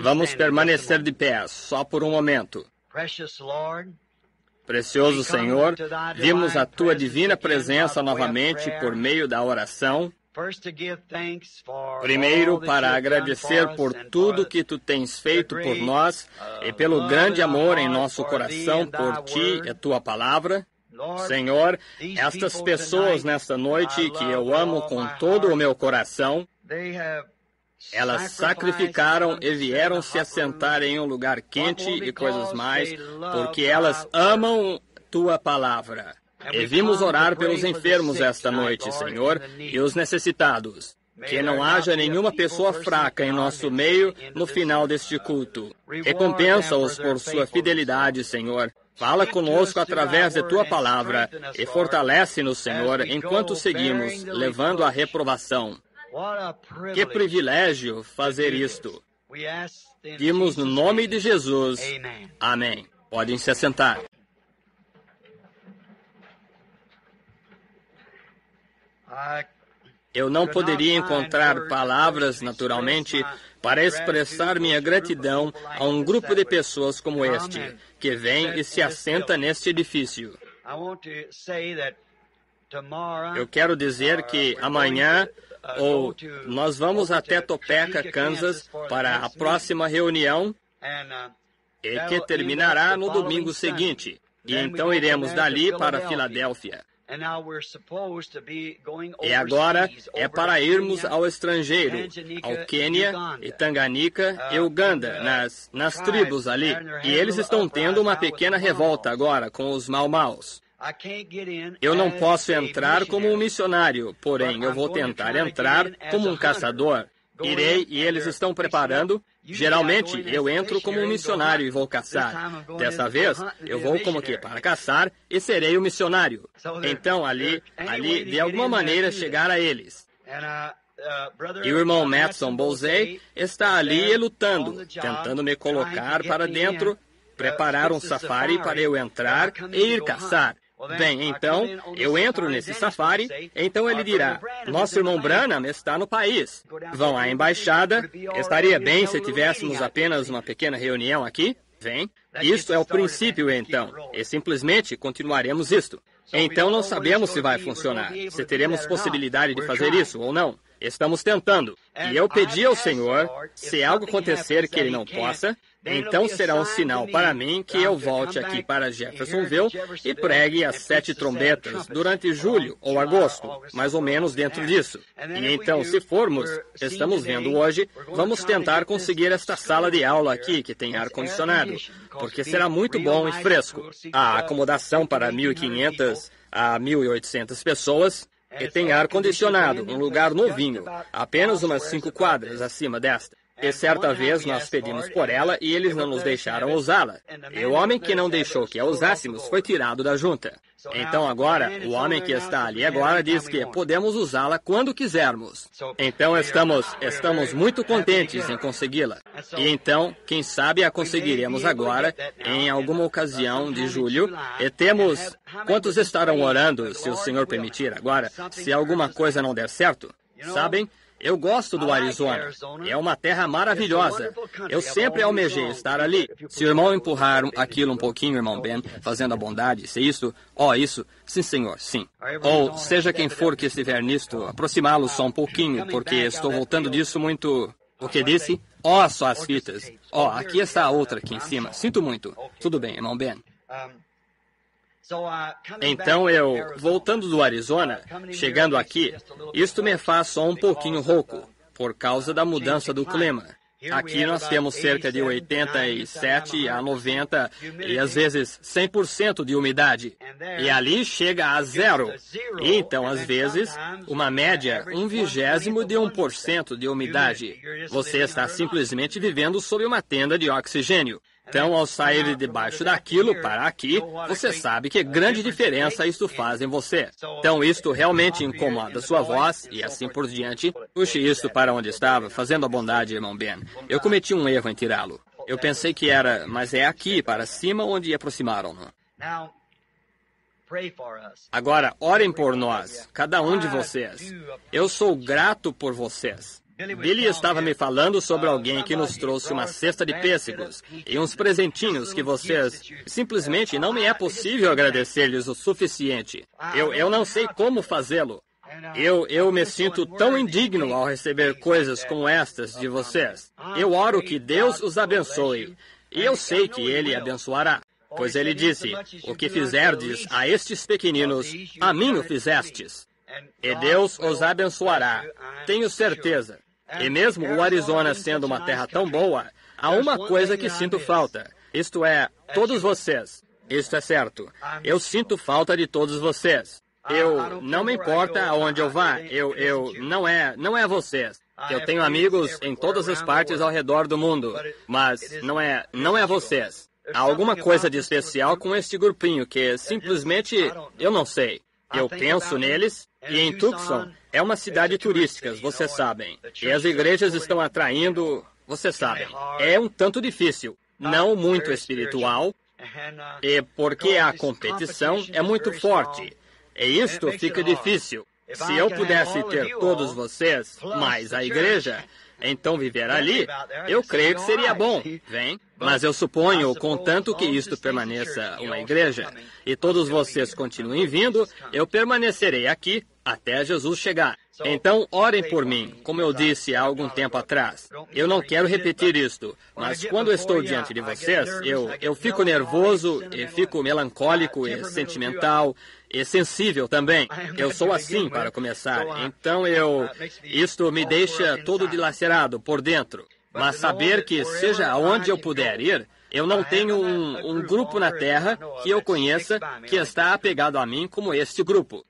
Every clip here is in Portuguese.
Vamos permanecer de pé só por um momento. Precioso Senhor, vimos a Tua divina presença novamente por meio da oração. Primeiro, para agradecer por tudo que Tu tens feito por nós e pelo grande amor em nosso coração por Ti e Tua palavra. Senhor, estas pessoas nesta noite que eu amo com todo o meu coração, elas sacrificaram e vieram se assentar em um lugar quente e coisas mais, porque elas amam Tua palavra. E vimos orar pelos enfermos esta noite, Senhor, e os necessitados. Que não haja nenhuma pessoa fraca em nosso meio no final deste culto. Recompensa-os por sua fidelidade, Senhor. Fala conosco através de Tua palavra e fortalece-nos, Senhor, enquanto seguimos levando a reprovação. Que privilégio fazer isto. Pedimos no nome de Jesus. Amém. Podem se assentar. Eu não poderia encontrar palavras, naturalmente, para expressar minha gratidão a um grupo de pessoas como este, que vem e se assenta neste edifício. Eu quero dizer que amanhã, nós vamos até Topeka, Kansas, para a próxima reunião, e que terminará no domingo seguinte. E então iremos dali para Filadélfia. E agora é para irmos ao estrangeiro, ao Quênia, e Tanganica e Uganda, nas tribos ali. E eles estão tendo uma pequena revolta agora com os Mau-Maus. Eu não posso entrar como um missionário, porém eu vou tentar entrar como um caçador. Irei e eles estão preparando. Geralmente eu entro como um missionário e vou caçar. Dessa vez eu vou como que para caçar e serei o missionário. Então ali de alguma maneira chegar a eles. E o irmão Matson Bozey está ali lutando, tentando me colocar para dentro, preparar um safari para eu entrar e ir caçar. Bem, então, eu entro nesse safari, então ele dirá, nosso irmão Branham está no país. Vão à embaixada, estaria bem se tivéssemos apenas uma pequena reunião aqui? Vem. Isto é o princípio, então, e simplesmente continuaremos isto. Então não sabemos se vai funcionar, se teremos possibilidade de fazer isso ou não. Estamos tentando. E eu pedi ao Senhor, se algo acontecer que ele não possa, então será um sinal para mim que eu volte aqui para Jeffersonville e pregue as 7 trombetas durante julho ou agosto, mais ou menos dentro disso. E então, se formos, estamos vendo hoje, vamos tentar conseguir esta sala de aula aqui que tem ar-condicionado, porque será muito bom e fresco. Há acomodação para 1.500 a 1.800 pessoas. E tem ar-condicionado, um lugar novinho, apenas umas 5 quadras acima desta. E certa vez nós pedimos por ela e eles não nos deixaram usá-la. E o homem que não deixou que a usássemos foi tirado da junta. Então agora, o homem que está ali agora diz que podemos usá-la quando quisermos. Então estamos muito contentes em consegui-la. E então, quem sabe a conseguiremos agora, em alguma ocasião de julho. E temos... Quantos estarão orando, se o Senhor permitir agora, se alguma coisa não der certo? Sabem? Eu gosto do Arizona. É uma terra maravilhosa. Eu sempre almejei estar ali. Se o irmão empurrar aquilo um pouquinho, irmão Ben, fazendo a bondade, se isso... isso. Sim, senhor, sim. Ou seja quem for que estiver nisto, aproximá-lo só um pouquinho, porque estou voltando disso muito... O que disse? Só as fitas. Aqui está a outra aqui em cima. Sinto muito. Tudo bem, irmão Ben. Então voltando do Arizona, chegando aqui, isto me faz só um pouquinho rouco, por causa da mudança do clima. Aqui nós temos cerca de 87 a 90 e às vezes 100% de umidade. E ali chega a 0. E então, às vezes, uma média 1/20 de 1% de umidade. Você está simplesmente vivendo sob uma tenda de oxigênio. Então, ao sair de debaixo daquilo para aqui, você sabe que grande diferença isto faz em você. Então, isto realmente incomoda sua voz e assim por diante. Puxe isto para onde estava, fazendo a bondade, irmão Ben. Eu cometi um erro em tirá-lo. Eu pensei que era, mas é aqui, para cima, onde aproximaram-no. Agora, orem por nós, cada um de vocês. Eu sou grato por vocês. Billy estava me falando sobre alguém que nos trouxe uma cesta de pêssegos e uns presentinhos que vocês... Simplesmente não me é possível agradecer-lhes o suficiente. Eu não sei como fazê-lo. Eu me sinto tão indigno ao receber coisas como estas de vocês. Eu oro que Deus os abençoe. E eu sei que Ele abençoará. Pois Ele disse, o que fizerdes a estes pequeninos, a mim o fizestes. E Deus os abençoará. Tenho certeza. E mesmo o Arizona sendo uma terra tão boa, há uma coisa que sinto falta. Isto é, todos vocês. Isto é certo. Eu sinto falta de todos vocês. Não me importa aonde eu vá. Não é vocês. Eu tenho amigos em todas as partes ao redor do mundo, mas não é vocês. Há alguma coisa de especial com este grupinho que simplesmente eu não sei. Eu penso neles, e em Tucson é uma cidade turística, vocês sabem. E as igrejas estão atraindo, vocês sabem. É um tanto difícil, não muito espiritual, e porque a competição é muito forte. E isto fica difícil. Se eu pudesse ter todos vocês, mais a igreja, então viver ali, eu creio que seria bom, vem? Mas eu suponho, contanto que isto permaneça uma igreja, e todos vocês continuem vindo, eu permanecerei aqui até Jesus chegar. Então, orem por mim, como eu disse há algum tempo atrás. Eu não quero repetir isto, mas quando estou diante de vocês, eu fico nervoso, e fico melancólico e sentimental, e sensível também. Eu sou assim, para começar. Então, isto me deixa todo dilacerado por dentro. Mas saber que, seja aonde eu puder ir, eu não tenho um grupo na Terra que eu conheça que está apegado a mim como este grupo.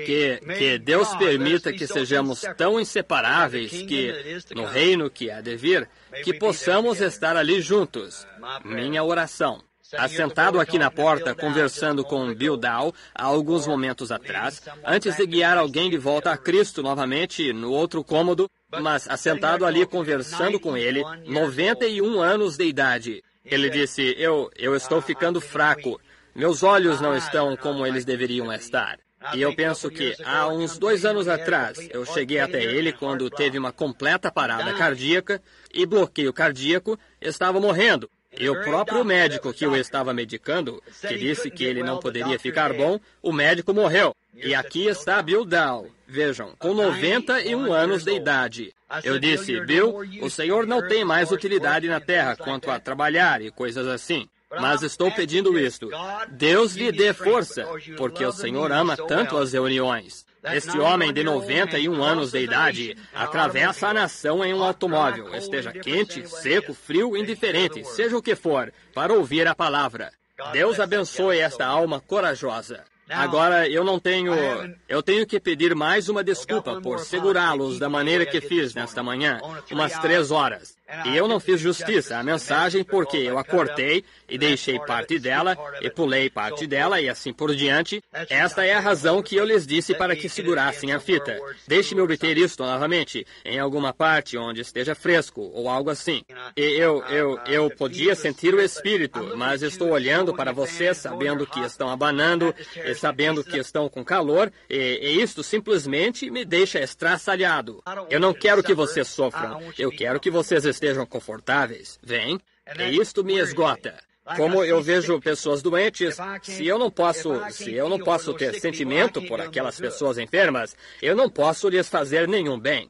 Que Deus permita que sejamos tão inseparáveis que, no reino que há de vir, que possamos estar ali juntos. Minha oração. Assentado aqui na porta, conversando com Bill Dow há alguns momentos atrás, antes de guiar alguém de volta a Cristo novamente no outro cômodo, mas assentado ali conversando com ele, 91 anos de idade. Ele disse, eu estou ficando fraco. Meus olhos não estão como eles deveriam estar. E eu penso que há uns 2 anos atrás, eu cheguei até ele quando teve uma completa parada cardíaca e bloqueio cardíaco, estava morrendo. E o próprio médico que o estava medicando, que disse que ele não poderia ficar bom, o médico morreu. E aqui está Bill Dow, vejam, com 91 anos de idade. Eu disse, Bill, o senhor não tem mais utilidade na terra quanto a trabalhar e coisas assim. Mas estou pedindo isto. Deus lhe dê força, porque o Senhor ama tanto as reuniões. Este homem de 91 anos de idade atravessa a nação em um automóvel, esteja quente, seco, frio, indiferente, seja o que for, para ouvir a palavra. Deus abençoe esta alma corajosa. Agora, eu tenho que pedir mais uma desculpa por segurá-los da maneira que fiz nesta manhã, umas 3 horas. E eu não fiz justiça à mensagem porque eu a cortei e deixei parte dela e pulei parte dela e assim por diante. Esta é a razão que eu lhes disse para que segurassem a fita. Deixe-me obter isto novamente, em alguma parte onde esteja fresco ou algo assim. E eu podia sentir o Espírito, mas estou olhando para vocês, sabendo que estão abanando e sabendo que estão com calor, e isto simplesmente me deixa estraçalhado. Eu não quero que vocês sofram, eu quero que vocês estejam confortáveis, vem? E isto me esgota. Como eu vejo pessoas doentes, se eu não posso ter sentimento por aquelas pessoas enfermas, eu não posso lhes fazer nenhum bem.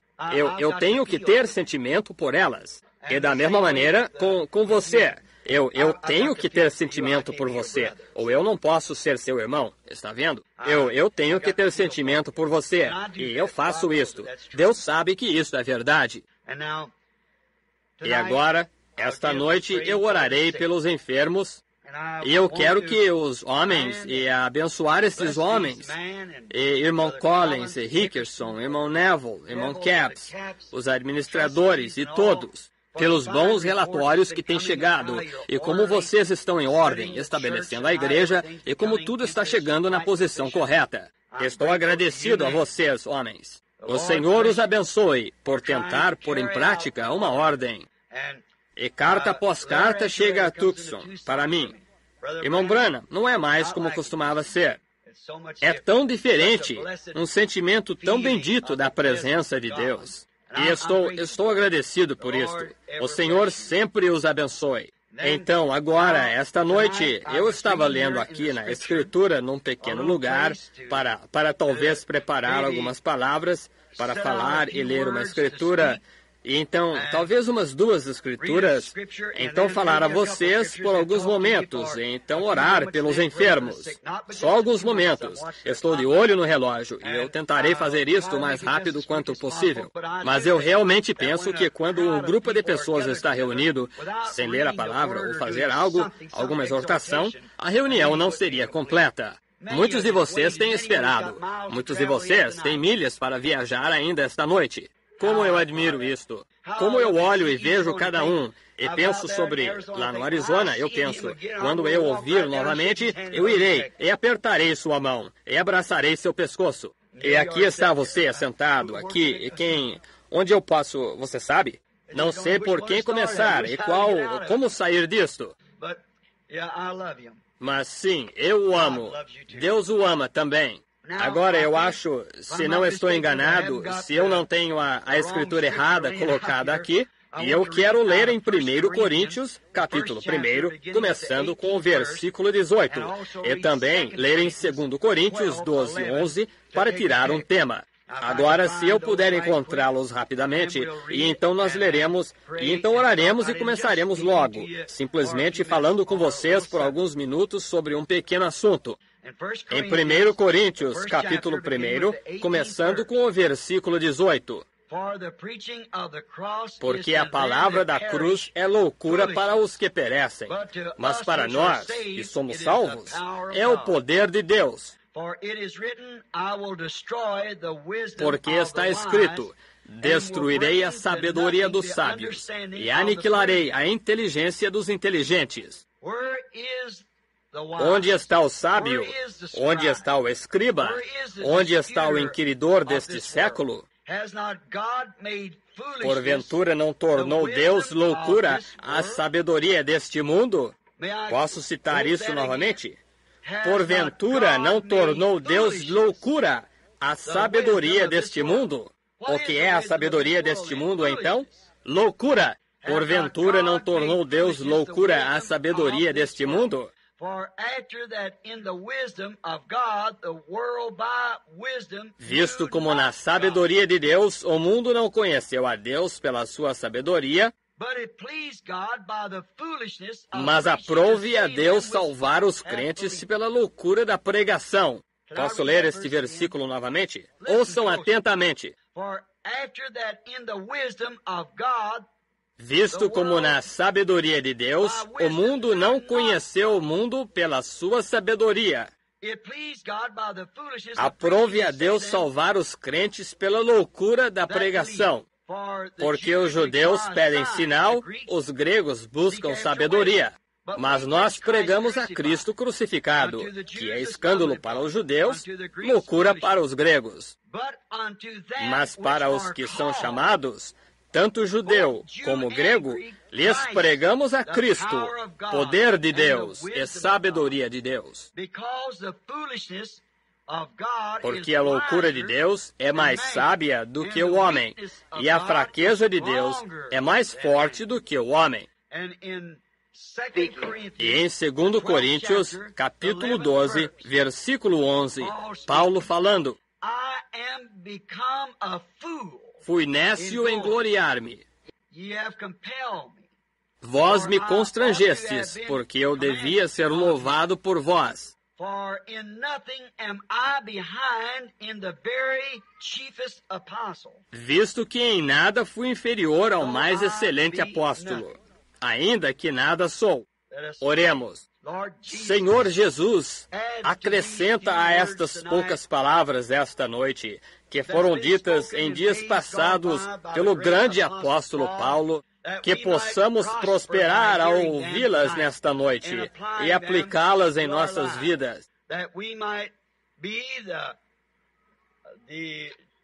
Eu tenho que ter sentimento por elas. E da mesma maneira com você. Eu tenho que ter sentimento por você, ou eu não posso ser seu irmão, está vendo? Eu tenho que ter sentimento por você, e eu faço isto. Deus sabe que isso é verdade. E agora, esta noite, eu orarei pelos enfermos, e eu quero que os homens, e abençoar esses homens, e irmão Collins, e Rickerson, irmão Neville, irmão Capps, os administradores e todos, pelos bons relatórios que têm chegado, e como vocês estão em ordem, estabelecendo a igreja, e como tudo está chegando na posição correta. Estou agradecido a vocês, homens. O Senhor os abençoe por tentar pôr em prática uma ordem. E carta após carta chega a Tucson, para mim. Irmão Branham, não é mais como costumava ser. É tão diferente, um sentimento tão bendito da presença de Deus. E estou agradecido por isto. O Senhor sempre os abençoe. Então, agora, esta noite, eu estava lendo aqui na Escritura, num pequeno lugar, para talvez preparar algumas palavras, para falar e ler uma Escritura. E então, talvez umas 2 escrituras, então falar a vocês por alguns momentos, e então orar pelos enfermos. Só alguns momentos. Estou de olho no relógio, e eu tentarei fazer isto o mais rápido quanto possível. Mas eu realmente penso que quando um grupo de pessoas está reunido, sem ler a palavra ou fazer algo, alguma exortação, a reunião não seria completa. Muitos de vocês têm esperado. Muitos de vocês têm milhas para viajar ainda esta noite. Como eu admiro isto. Como eu olho e vejo cada um. E penso sobre, lá no Arizona, eu penso, quando eu ouvir novamente, eu irei e apertarei sua mão, e abraçarei seu pescoço. E aqui está você sentado, aqui, e onde eu posso, você sabe? Não sei por quem começar e como sair disto. Mas sim, eu o amo. Deus o ama também. Agora, eu acho, se não estou enganado, se eu não tenho a escritura errada colocada aqui, e eu quero ler em 1 Coríntios, capítulo 1, começando com o versículo 18, e também ler em 2 Coríntios 12, 11, para tirar um tema. Agora, se eu puder encontrá-los rapidamente, e então nós leremos, e então oraremos e começaremos logo, simplesmente falando com vocês por alguns minutos sobre um pequeno assunto. Em 1 Coríntios, capítulo 1, começando com o versículo 18. Porque a palavra da cruz é loucura para os que perecem, mas para nós, que somos salvos, é o poder de Deus. Porque está escrito, destruirei a sabedoria dos sábios, e aniquilarei a inteligência dos inteligentes. Onde está o sábio? Onde está o escriba? Onde está o inquiridor deste século? Porventura não tornou Deus loucura a sabedoria deste mundo? Posso citar isso novamente? Porventura não tornou Deus loucura a sabedoria deste mundo? O que é a sabedoria deste mundo, então? Loucura! Porventura não tornou Deus loucura a sabedoria deste mundo? Visto como na sabedoria de Deus, o mundo não conheceu a Deus pela sua sabedoria, mas aprove a Deus salvar os crentes pela loucura da pregação. Posso ler este versículo novamente? Ouçam atentamente. Visto como na sabedoria de Deus, o mundo não conheceu o mundo pela sua sabedoria. Aprove a Deus salvar os crentes pela loucura da pregação. Porque os judeus pedem sinal, os gregos buscam sabedoria. Mas nós pregamos a Cristo crucificado, que é escândalo para os judeus, loucura para os gregos. Mas para os que são chamados, tanto judeu como grego, lhes pregamos a Cristo, poder de Deus e sabedoria de Deus. Porque a loucura de Deus é mais sábia do que o homem, e a fraqueza de Deus é mais forte do que o homem. E em 2 Coríntios, capítulo 12, versículo 11, Paulo falando, fui nécio em gloriar-me. Vós me constrangestes, porque eu devia ser louvado por vós. Visto que em nada fui inferior ao mais excelente apóstolo, ainda que nada sou. Oremos. Senhor Jesus, acrescenta a estas poucas palavras esta noite, que foram ditas em dias passados pelo grande apóstolo Paulo, que possamos prosperar ao ouvi-las nesta noite e aplicá-las em nossas vidas,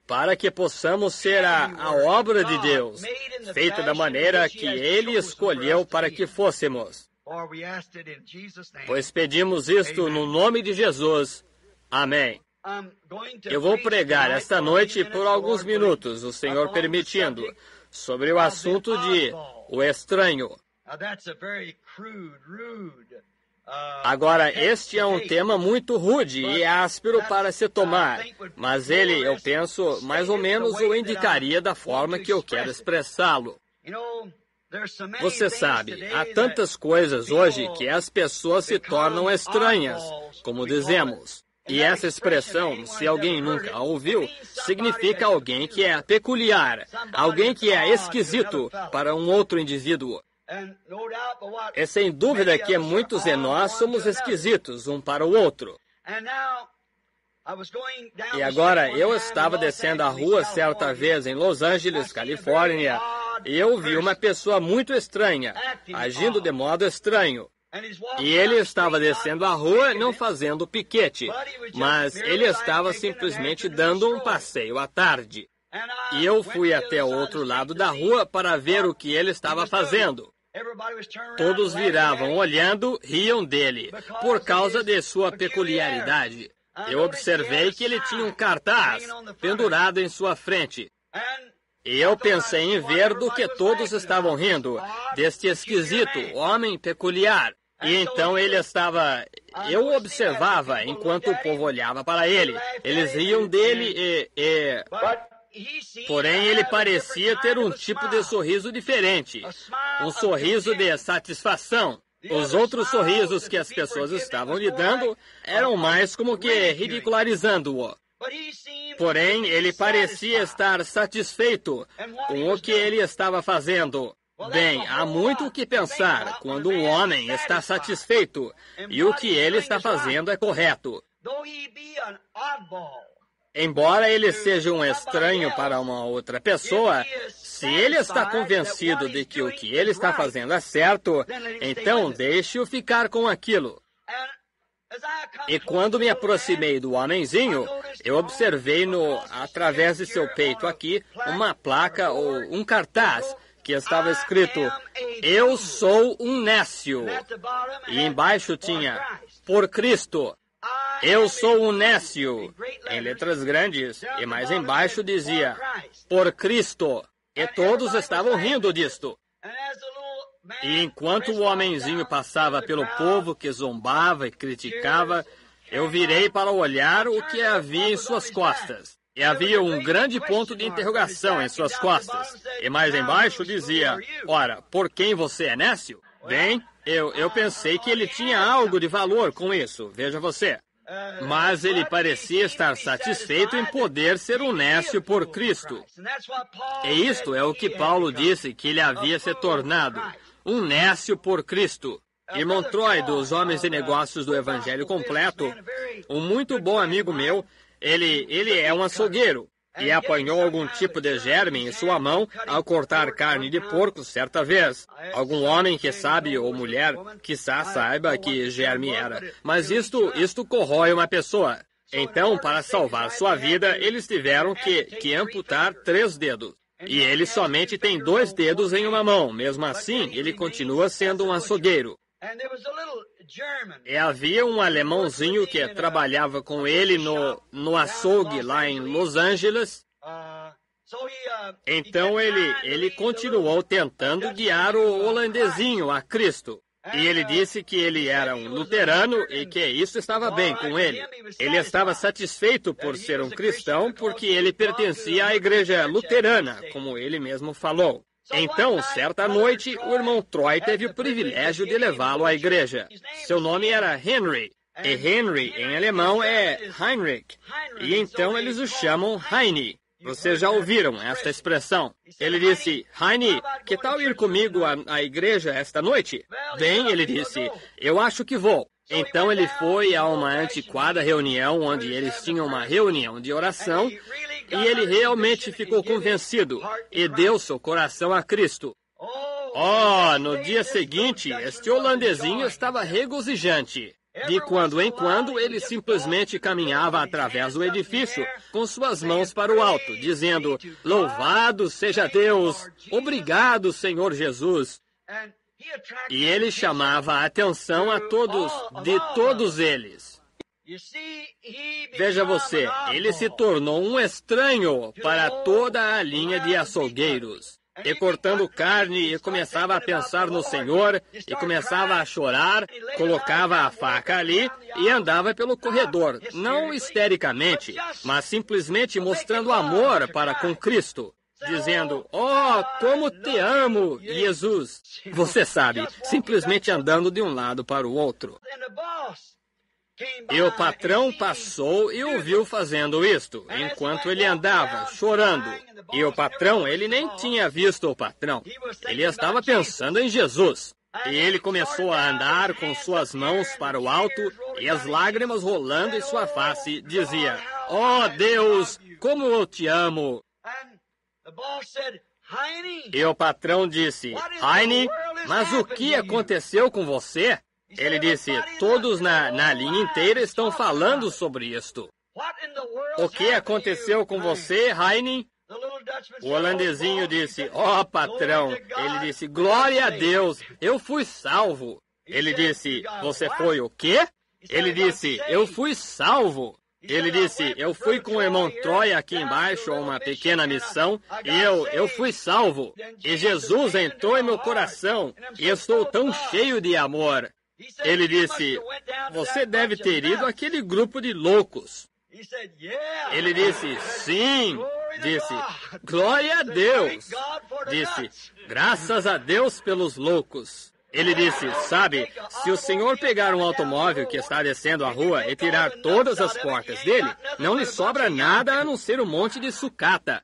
para que possamos ser a obra de Deus, feita da maneira que Ele escolheu para que fôssemos. Pois pedimos isto no nome de Jesus. Amém. Eu vou pregar esta noite por alguns minutos, o Senhor permitindo, sobre o assunto de o estranho. Agora, este é um tema muito rude e áspero para se tomar, mas ele, eu penso, mais ou menos o indicaria da forma que eu quero expressá-lo. Você sabe, há tantas coisas hoje que as pessoas se tornam estranhas, como dizemos. E essa expressão, se alguém nunca a ouviu, significa alguém que é peculiar, alguém que é esquisito para um outro indivíduo. É sem dúvida que muitos de nós somos esquisitos um para o outro. E agora, eu estava descendo a rua certa vez em Los Angeles, Califórnia, e eu vi uma pessoa muito estranha, agindo de modo estranho. E ele estava descendo a rua não fazendo piquete, mas ele estava simplesmente dando um passeio à tarde. E eu fui até o outro lado da rua para ver o que ele estava fazendo. Todos viravam olhando, riam dele, por causa de sua peculiaridade. Eu observei que ele tinha um cartaz pendurado em sua frente. E eu pensei em ver do que todos estavam rindo, deste esquisito homem peculiar. E então ele estava... Eu observava enquanto o povo olhava para ele. Eles riam dele Porém, ele parecia ter um tipo de sorriso diferente. Um sorriso de satisfação. Os outros sorrisos que as pessoas estavam lhe dando eram mais como que ridicularizando-o. Porém, ele parecia estar satisfeito com o que ele estava fazendo. Bem, há muito o que pensar quando um homem está satisfeito e o que ele está fazendo é correto. Embora ele seja um estranho para uma outra pessoa, se ele está convencido de que o que ele está fazendo é certo, então deixe-o ficar com aquilo. E quando me aproximei do homenzinho, eu observei através de seu peito aqui, uma placa ou um cartaz que estava escrito, "Eu sou um nécio." E embaixo tinha, "Por Cristo." "Eu sou um nécio," em letras grandes, e mais embaixo dizia, "Por Cristo." E todos estavam rindo disto. E enquanto o homenzinho passava pelo povo que zombava e criticava, eu virei para olhar o que havia em suas costas. E havia um grande ponto de interrogação em suas costas. E mais embaixo dizia, "Ora, por quem você é nécio?" Bem, eu pensei que ele tinha algo de valor com isso, veja você. Mas ele parecia estar satisfeito em poder ser um nécio por Cristo. E isto é o que Paulo disse que ele havia se tornado, um nécio por Cristo. Irmão Troy, dos Homens de Negócios do Evangelho Completo, um muito bom amigo meu, ele é um açougueiro. E apanhou algum tipo de germe em sua mão ao cortar carne de porco certa vez. Algum homem que sabe, ou mulher, quiçá saiba que germe era. Mas isto corrói uma pessoa. Então, para salvar sua vida, eles tiveram que amputar 3 dedos. E ele somente tem 2 dedos em uma mão. Mesmo assim, ele continua sendo um açougueiro. E havia um alemãozinho que trabalhava com ele no açougue lá em Los Angeles. Então ele continuou tentando guiar o holandesinho a Cristo. E ele disse que ele era um luterano e que isso estava bem com ele. Ele estava satisfeito por ser um cristão porque ele pertencia à igreja luterana, como ele mesmo falou. Então, certa noite, o irmão Troy teve o privilégio de levá-lo à igreja. Seu nome era Henry. E Henry, em alemão, é Heinrich. E então eles o chamam Heine. Vocês já ouviram esta expressão? Ele disse, "Heine, que tal ir comigo à igreja esta noite?" Bem, ele disse, "Eu acho que vou." Então ele foi a uma antiquada reunião onde eles tinham uma reunião de oração e ele realmente ficou convencido e deu seu coração a Cristo. Oh, no dia seguinte, este holandesinho estava regozijante. De quando em quando, ele simplesmente caminhava através do edifício com suas mãos para o alto, dizendo, "Louvado seja Deus! Obrigado, Senhor Jesus!" E ele chamava a atenção a todos, de todos eles. Veja você, ele se tornou um estranho para toda a linha de açougueiros. E cortando carne, e começava a pensar no Senhor, e começava a chorar, colocava a faca ali e andava pelo corredor, não histericamente, mas simplesmente mostrando amor para com Cristo, dizendo, oh, como te amo, Jesus. Você sabe, simplesmente andando de um lado para o outro. E o patrão passou e o viu fazendo isto, enquanto ele andava, chorando. E o patrão, ele nem tinha visto o patrão. Ele estava pensando em Jesus. E ele começou a andar com suas mãos para o alto e as lágrimas rolando em sua face, dizia, oh Deus, como eu te amo. E o patrão disse, Heine, mas o que aconteceu com você? Ele disse, todos na linha inteira estão falando sobre isto. O que aconteceu com você, Heine? O holandesinho disse, oh, patrão. Ele disse, glória a Deus, eu fui salvo. Ele disse, você foi o quê? Ele disse, eu fui salvo. Ele disse, eu fui com o irmão Troy aqui embaixo a uma pequena missão e eu fui salvo. E Jesus entrou em meu coração e estou tão cheio de amor. Ele disse, você deve ter ido àquele grupo de loucos. Ele disse, sim. Disse, glória a Deus. Disse, graças a Deus pelos loucos. Ele disse, sabe, se o senhor pegar um automóvel que está descendo a rua e tirar todas as portas dele, não lhe sobra nada a não ser um monte de sucata.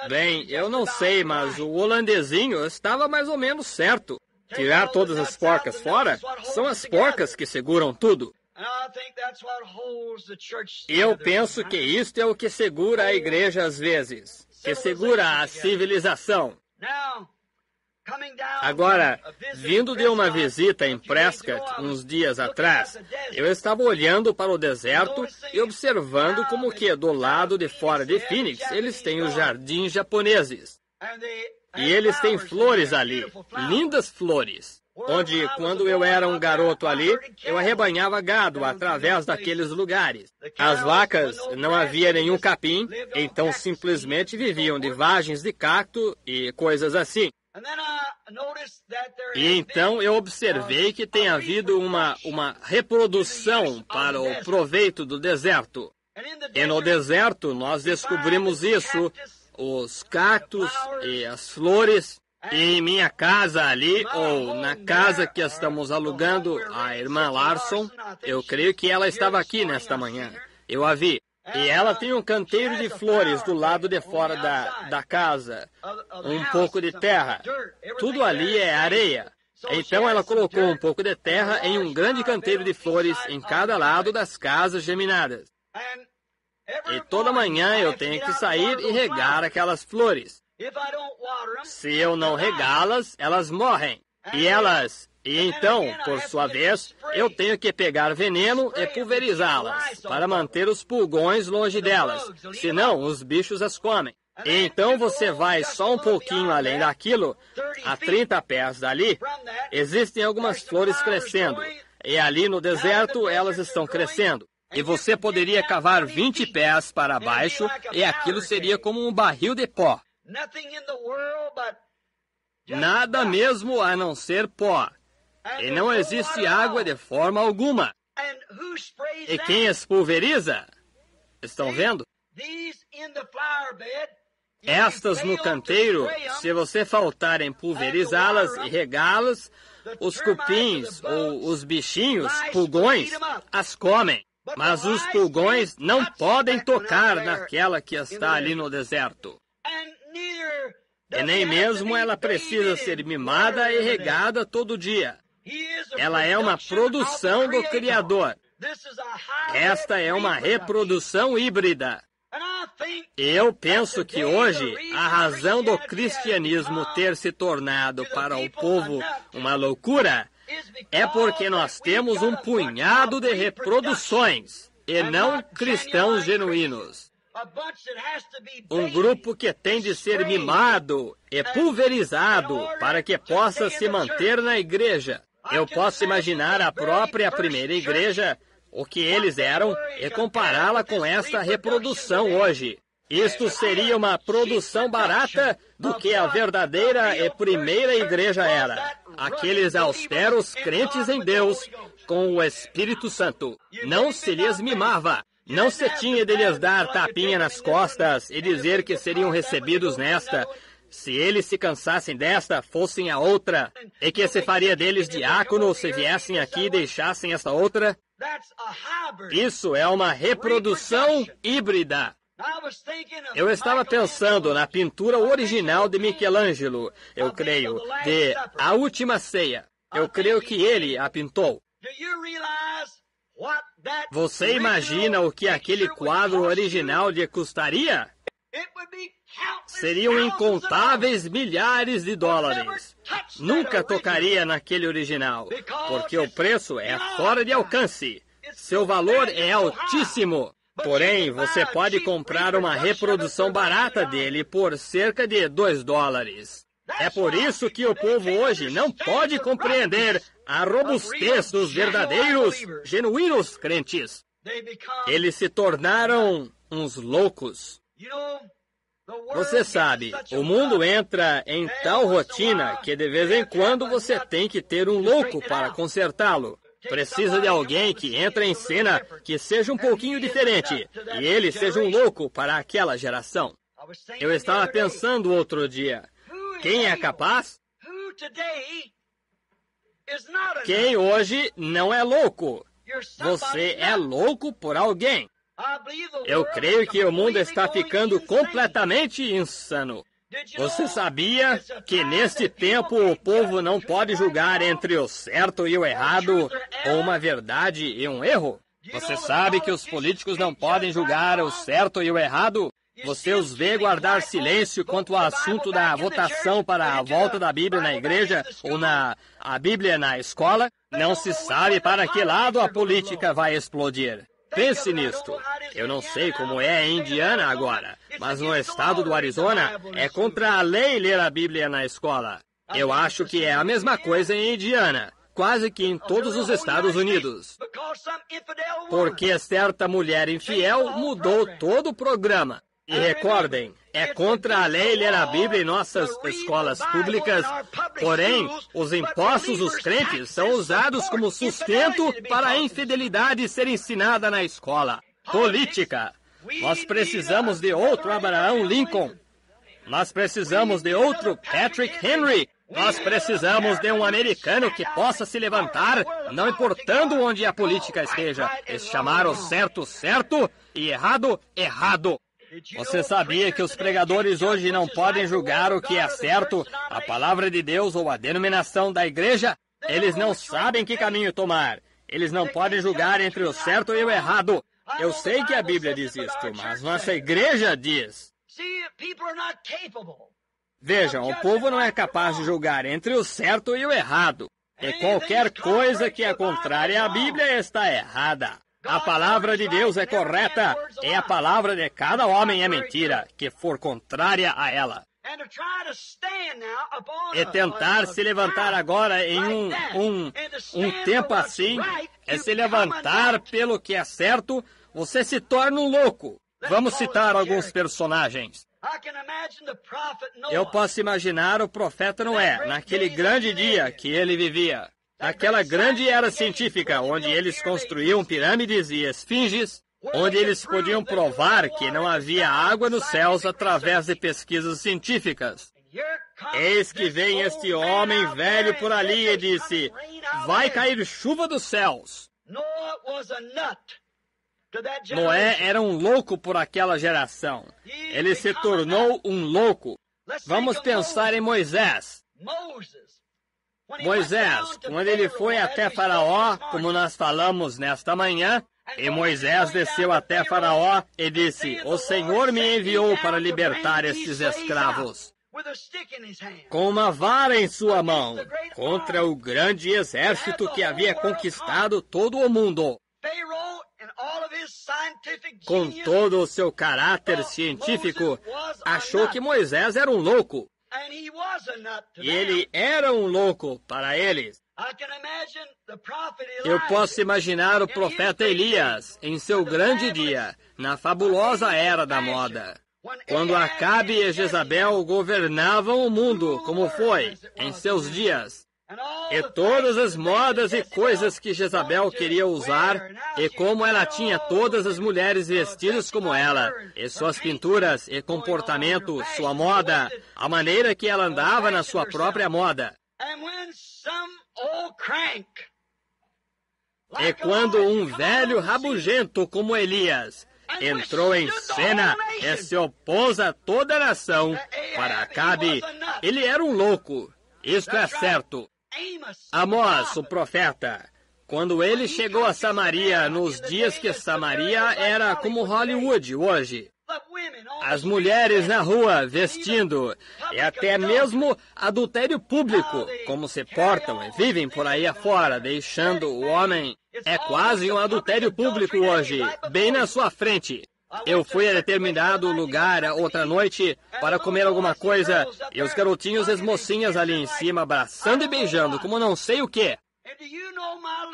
Bem, eu não sei, mas o holandesinho estava mais ou menos certo. Tirar todas as porcas fora, são as porcas que seguram tudo. E eu penso que isto é o que segura a igreja às vezes, que segura a civilização. Agora, vindo de uma visita em Prescott uns dias atrás, eu estava olhando para o deserto e observando como que do lado de fora de Phoenix eles têm os jardins japoneses. E eles têm flores ali, lindas flores, onde quando eu era um garoto ali, eu arrebanhava gado através daqueles lugares. As vacas, não havia nenhum capim, então simplesmente viviam de vagens de cacto e coisas assim. E então eu observei que tem havido uma reprodução para o proveito do deserto. E no deserto nós descobrimos isso, os cactos e as flores. E em minha casa ali, ou na casa que estamos alugando, a irmã Larson, eu creio que ela estava aqui nesta manhã. Eu a vi. E ela tem um canteiro de flores do lado de fora da casa, um pouco de terra. Tudo ali é areia. Então ela colocou um pouco de terra em um grande canteiro de flores em cada lado das casas geminadas. E toda manhã eu tenho que sair e regar aquelas flores. Se eu não regá-las, elas morrem. E então, por sua vez, eu tenho que pegar veneno e pulverizá-las, para manter os pulgões longe delas, senão os bichos as comem. E então você vai só um pouquinho além daquilo, a 30 pés dali, existem algumas flores crescendo, e ali no deserto elas estão crescendo. E você poderia cavar 20 pés para baixo, e aquilo seria como um barril de pó. Nada mesmo a não ser pó. E não existe água de forma alguma. E quem as pulveriza? Estão vendo? Estas no canteiro, se você faltar em pulverizá-las e regá-las, os cupins ou os bichinhos, pulgões, as comem. Mas os pulgões não podem tocar naquela que está ali no deserto. E nem mesmo ela precisa ser mimada e regada todo dia. Ela é uma produção do Criador. Esta é uma reprodução híbrida. Eu penso que hoje a razão do cristianismo ter se tornado para o povo uma loucura é porque nós temos um punhado de reproduções e não cristãos genuínos. Um grupo que tem de ser mimado e pulverizado para que possa se manter na igreja. Eu posso imaginar a própria primeira igreja, o que eles eram, e compará-la com esta reprodução hoje. Isto seria uma produção barata do que a verdadeira e primeira igreja era. Aqueles austeros crentes em Deus, com o Espírito Santo. Não se lhes mimava. Não se tinha de lhes dar tapinha nas costas e dizer que seriam recebidos nesta. Se eles se cansassem desta, fossem a outra. E que se faria deles diácono se viessem aqui e deixassem esta outra. Isso é uma reprodução híbrida. Eu estava pensando na pintura original de Michelangelo, eu creio, de A Última Ceia. Eu creio que ele a pintou. Você imagina o que aquele quadro original lhe custaria? Seriam incontáveis milhares de dólares. Nunca tocaria naquele original, porque o preço é fora de alcance. Seu valor é altíssimo. Porém, você pode comprar uma reprodução barata dele por cerca de $2. É por isso que o povo hoje não pode compreender a robustez dos verdadeiros, genuínos crentes. Eles se tornaram uns loucos. Você sabe, o mundo entra em tal rotina que de vez em quando você tem que ter um louco para consertá-lo. Precisa de alguém que entre em cena que seja um pouquinho diferente, e ele seja um louco para aquela geração. Eu estava pensando outro dia, quem é capaz? Quem hoje não é louco? Você é louco por alguém. Eu creio que o mundo está ficando completamente insano. Você sabia que neste tempo o povo não pode julgar entre o certo e o errado, ou uma verdade e um erro? Você sabe que os políticos não podem julgar o certo e o errado? Você os vê guardar silêncio quanto ao assunto da votação para a volta da Bíblia na igreja ou a Bíblia na escola? Não se sabe para que lado a política vai explodir. Pense nisto. Eu não sei como é em Indiana agora, mas no estado do Arizona é contra a lei ler a Bíblia na escola. Eu acho que é a mesma coisa em Indiana, quase que em todos os Estados Unidos. Porque certa mulher infiel mudou todo o programa. E recordem, é contra a lei ler a Bíblia em nossas escolas públicas, porém, os impostos dos crentes são usados como sustento para a infidelidade ser ensinada na escola. Política. Nós precisamos de outro Abraham Lincoln. Nós precisamos de outro Patrick Henry. Nós precisamos de um americano que possa se levantar, não importando onde a política esteja, e chamar o certo, certo, e errado, errado. Você sabia que os pregadores hoje não podem julgar o que é certo, a palavra de Deus ou a denominação da igreja? Eles não sabem que caminho tomar. Eles não podem julgar entre o certo e o errado. Eu sei que a Bíblia diz isto, mas nossa igreja diz. Vejam, o povo não é capaz de julgar entre o certo e o errado. E qualquer coisa que é contrária à Bíblia está errada. A palavra de Deus é correta, e a palavra de cada homem é mentira, que for contrária a ela. E tentar se levantar agora em um tempo assim, é se levantar pelo que é certo, você se torna um louco. Vamos citar alguns personagens. Eu posso imaginar o profeta Noé, naquele grande dia que ele vivia. Naquela grande era científica, onde eles construíam pirâmides e esfinges, onde eles podiam provar que não havia água nos céus através de pesquisas científicas. Eis que vem este homem velho por ali e disse, vai cair chuva dos céus. Noé era um louco por aquela geração. Ele se tornou um louco. Vamos pensar em Moisés. Moisés, quando ele foi até Faraó, como nós falamos nesta manhã, e Moisés desceu até Faraó e disse, o Senhor me enviou para libertar estes escravos, com uma vara em sua mão, contra o grande exército que havia conquistado todo o mundo. Com todo o seu caráter científico, achou que Moisés era um louco. E ele era um louco para eles. Eu posso imaginar o profeta Elias em seu grande dia, na fabulosa era da moda, quando Acabe e Jezabel governavam o mundo, como foi em seus dias. E todas as modas e coisas que Jezabel queria usar, e como ela tinha todas as mulheres vestidas como ela, e suas pinturas e comportamento, sua moda, a maneira que ela andava na sua própria moda. E quando um velho rabugento como Elias entrou em cena e se opôs a toda a nação, para Acabe, ele era um louco. Isto é certo. Amós, o profeta, quando ele chegou a Samaria, nos dias que Samaria era como Hollywood hoje, as mulheres na rua vestindo, e até mesmo adultério público, como se portam e vivem por aí afora, deixando o homem. É quase um adultério público hoje, bem na sua frente. Eu fui a determinado lugar outra noite para comer alguma coisa, e os garotinhos e as mocinhas ali em cima abraçando e beijando, como não sei o quê.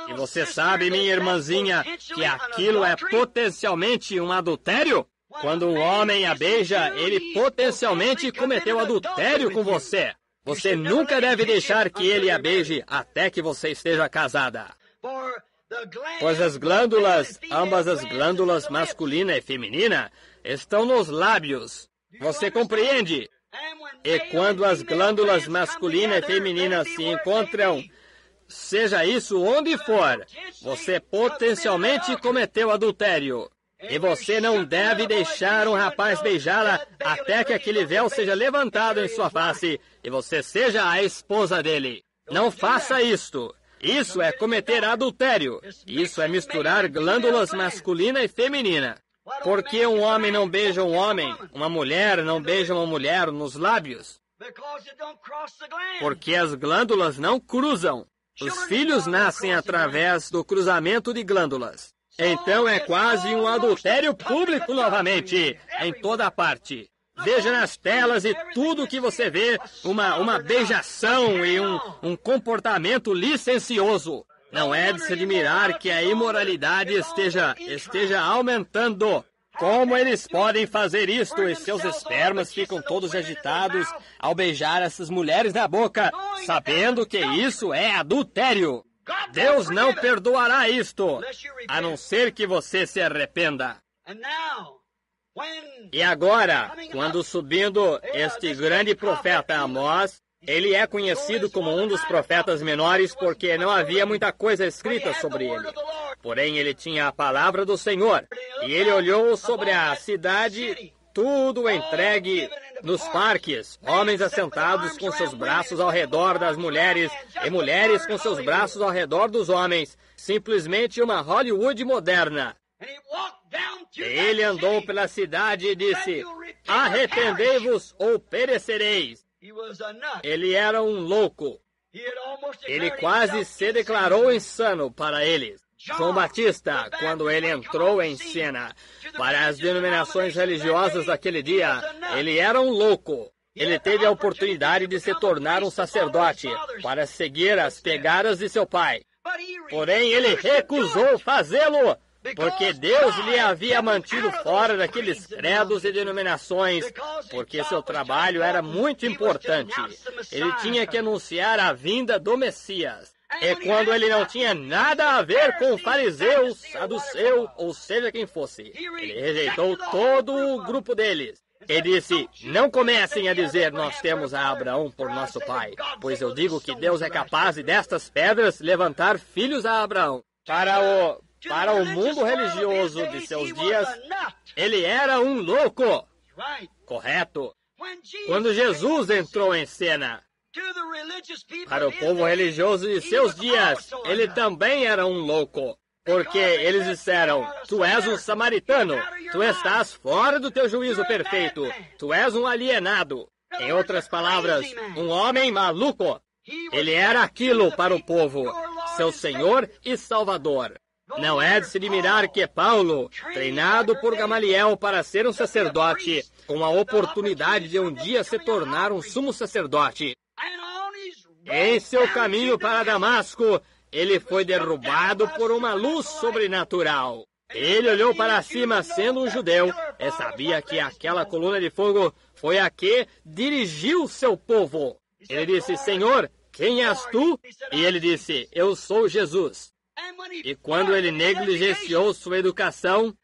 E você sabe, minha irmãzinha, que aquilo é potencialmente um adultério? Quando um homem a beija, ele potencialmente cometeu adultério com você. Você nunca deve deixar que ele a beije até que você esteja casada. Pois as glândulas, ambas as glândulas masculina e feminina, estão nos lábios. Você compreende? E quando as glândulas masculina e feminina se encontram, seja isso onde for, você potencialmente cometeu adultério. E você não deve deixar um rapaz beijá-la até que aquele véu seja levantado em sua face e você seja a esposa dele. Não faça isto. Isso é cometer adultério. Isso é misturar glândulas masculina e feminina. Por que um homem não beija um homem, uma mulher não beija uma mulher nos lábios? Porque as glândulas não cruzam. Os filhos nascem através do cruzamento de glândulas. Então é quase um adultério público novamente, em toda parte. Veja nas telas e tudo que você vê, uma beijação e um comportamento licencioso. Não é de se admirar que a imoralidade esteja aumentando. Como eles podem fazer isto e seus espermas ficam todos agitados ao beijar essas mulheres na boca, sabendo que isso é adultério? Deus não perdoará isto, a não ser que você se arrependa. E agora, quando subindo este grande profeta Amós, ele é conhecido como um dos profetas menores porque não havia muita coisa escrita sobre ele. Porém, ele tinha a palavra do Senhor. E ele olhou sobre a cidade, tudo entregue nos parques, homens assentados com seus braços ao redor das mulheres e mulheres com seus braços ao redor dos homens. Simplesmente uma Hollywood moderna. Ele andou pela cidade e disse: arrependei-vos ou perecereis. Ele era um louco. Ele quase se declarou insano para eles. João Batista, quando ele entrou em cena para as denominações religiosas daquele dia, ele era um louco. Ele teve a oportunidade de se tornar um sacerdote para seguir as pegadas de seu pai. Porém, ele recusou fazê-lo, porque Deus lhe havia mantido fora daqueles credos e denominações, porque seu trabalho era muito importante. Ele tinha que anunciar a vinda do Messias. E quando ele não tinha nada a ver com fariseus, saduceu, ou seja quem fosse, ele rejeitou todo o grupo deles. E disse: não comecem a dizer nós temos a Abraão por nosso pai, pois eu digo que Deus é capaz de destas pedras levantar filhos a Abraão. Para o mundo religioso de seus dias, ele era um louco. Correto. Quando Jesus entrou em cena, para o povo religioso de seus dias, ele também era um louco. Porque eles disseram: tu és um samaritano, tu estás fora do teu juízo perfeito, tu és um alienado. Em outras palavras, um homem maluco. Ele era aquilo para o povo, seu Senhor e Salvador. Não é de se admirar que Paulo, treinado por Gamaliel para ser um sacerdote, com a oportunidade de um dia se tornar um sumo sacerdote. Em seu caminho para Damasco, ele foi derrubado por uma luz sobrenatural. Ele olhou para cima, sendo um judeu, e sabia que aquela coluna de fogo foi a que dirigiu seu povo. Ele disse: Senhor, quem és tu? E ele disse: eu sou Jesus. E quando ele negligenciou sua educação,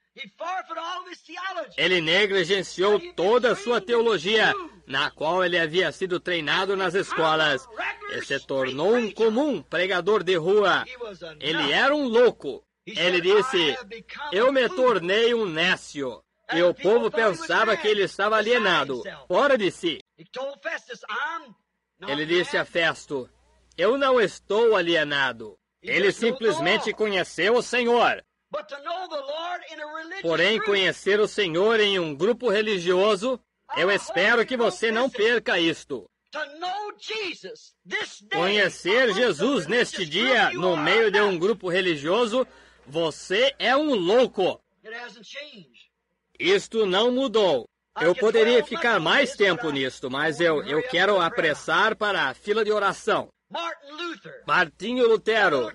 ele negligenciou toda a sua teologia, na qual ele havia sido treinado nas escolas, e se tornou um comum pregador de rua. Ele era um louco. Ele disse: eu me tornei um nécio. E o povo pensava que ele estava alienado, fora de si. Ele disse a Festo: eu não estou alienado. Ele simplesmente conheceu o Senhor. Porém, conhecer o Senhor em um grupo religioso, eu espero que você não perca isto. Conhecer Jesus neste dia, no meio de um grupo religioso, você é um louco. Isto não mudou. Eu poderia ficar mais tempo nisto, mas eu quero apressar para a fila de oração. Martinho Lutero,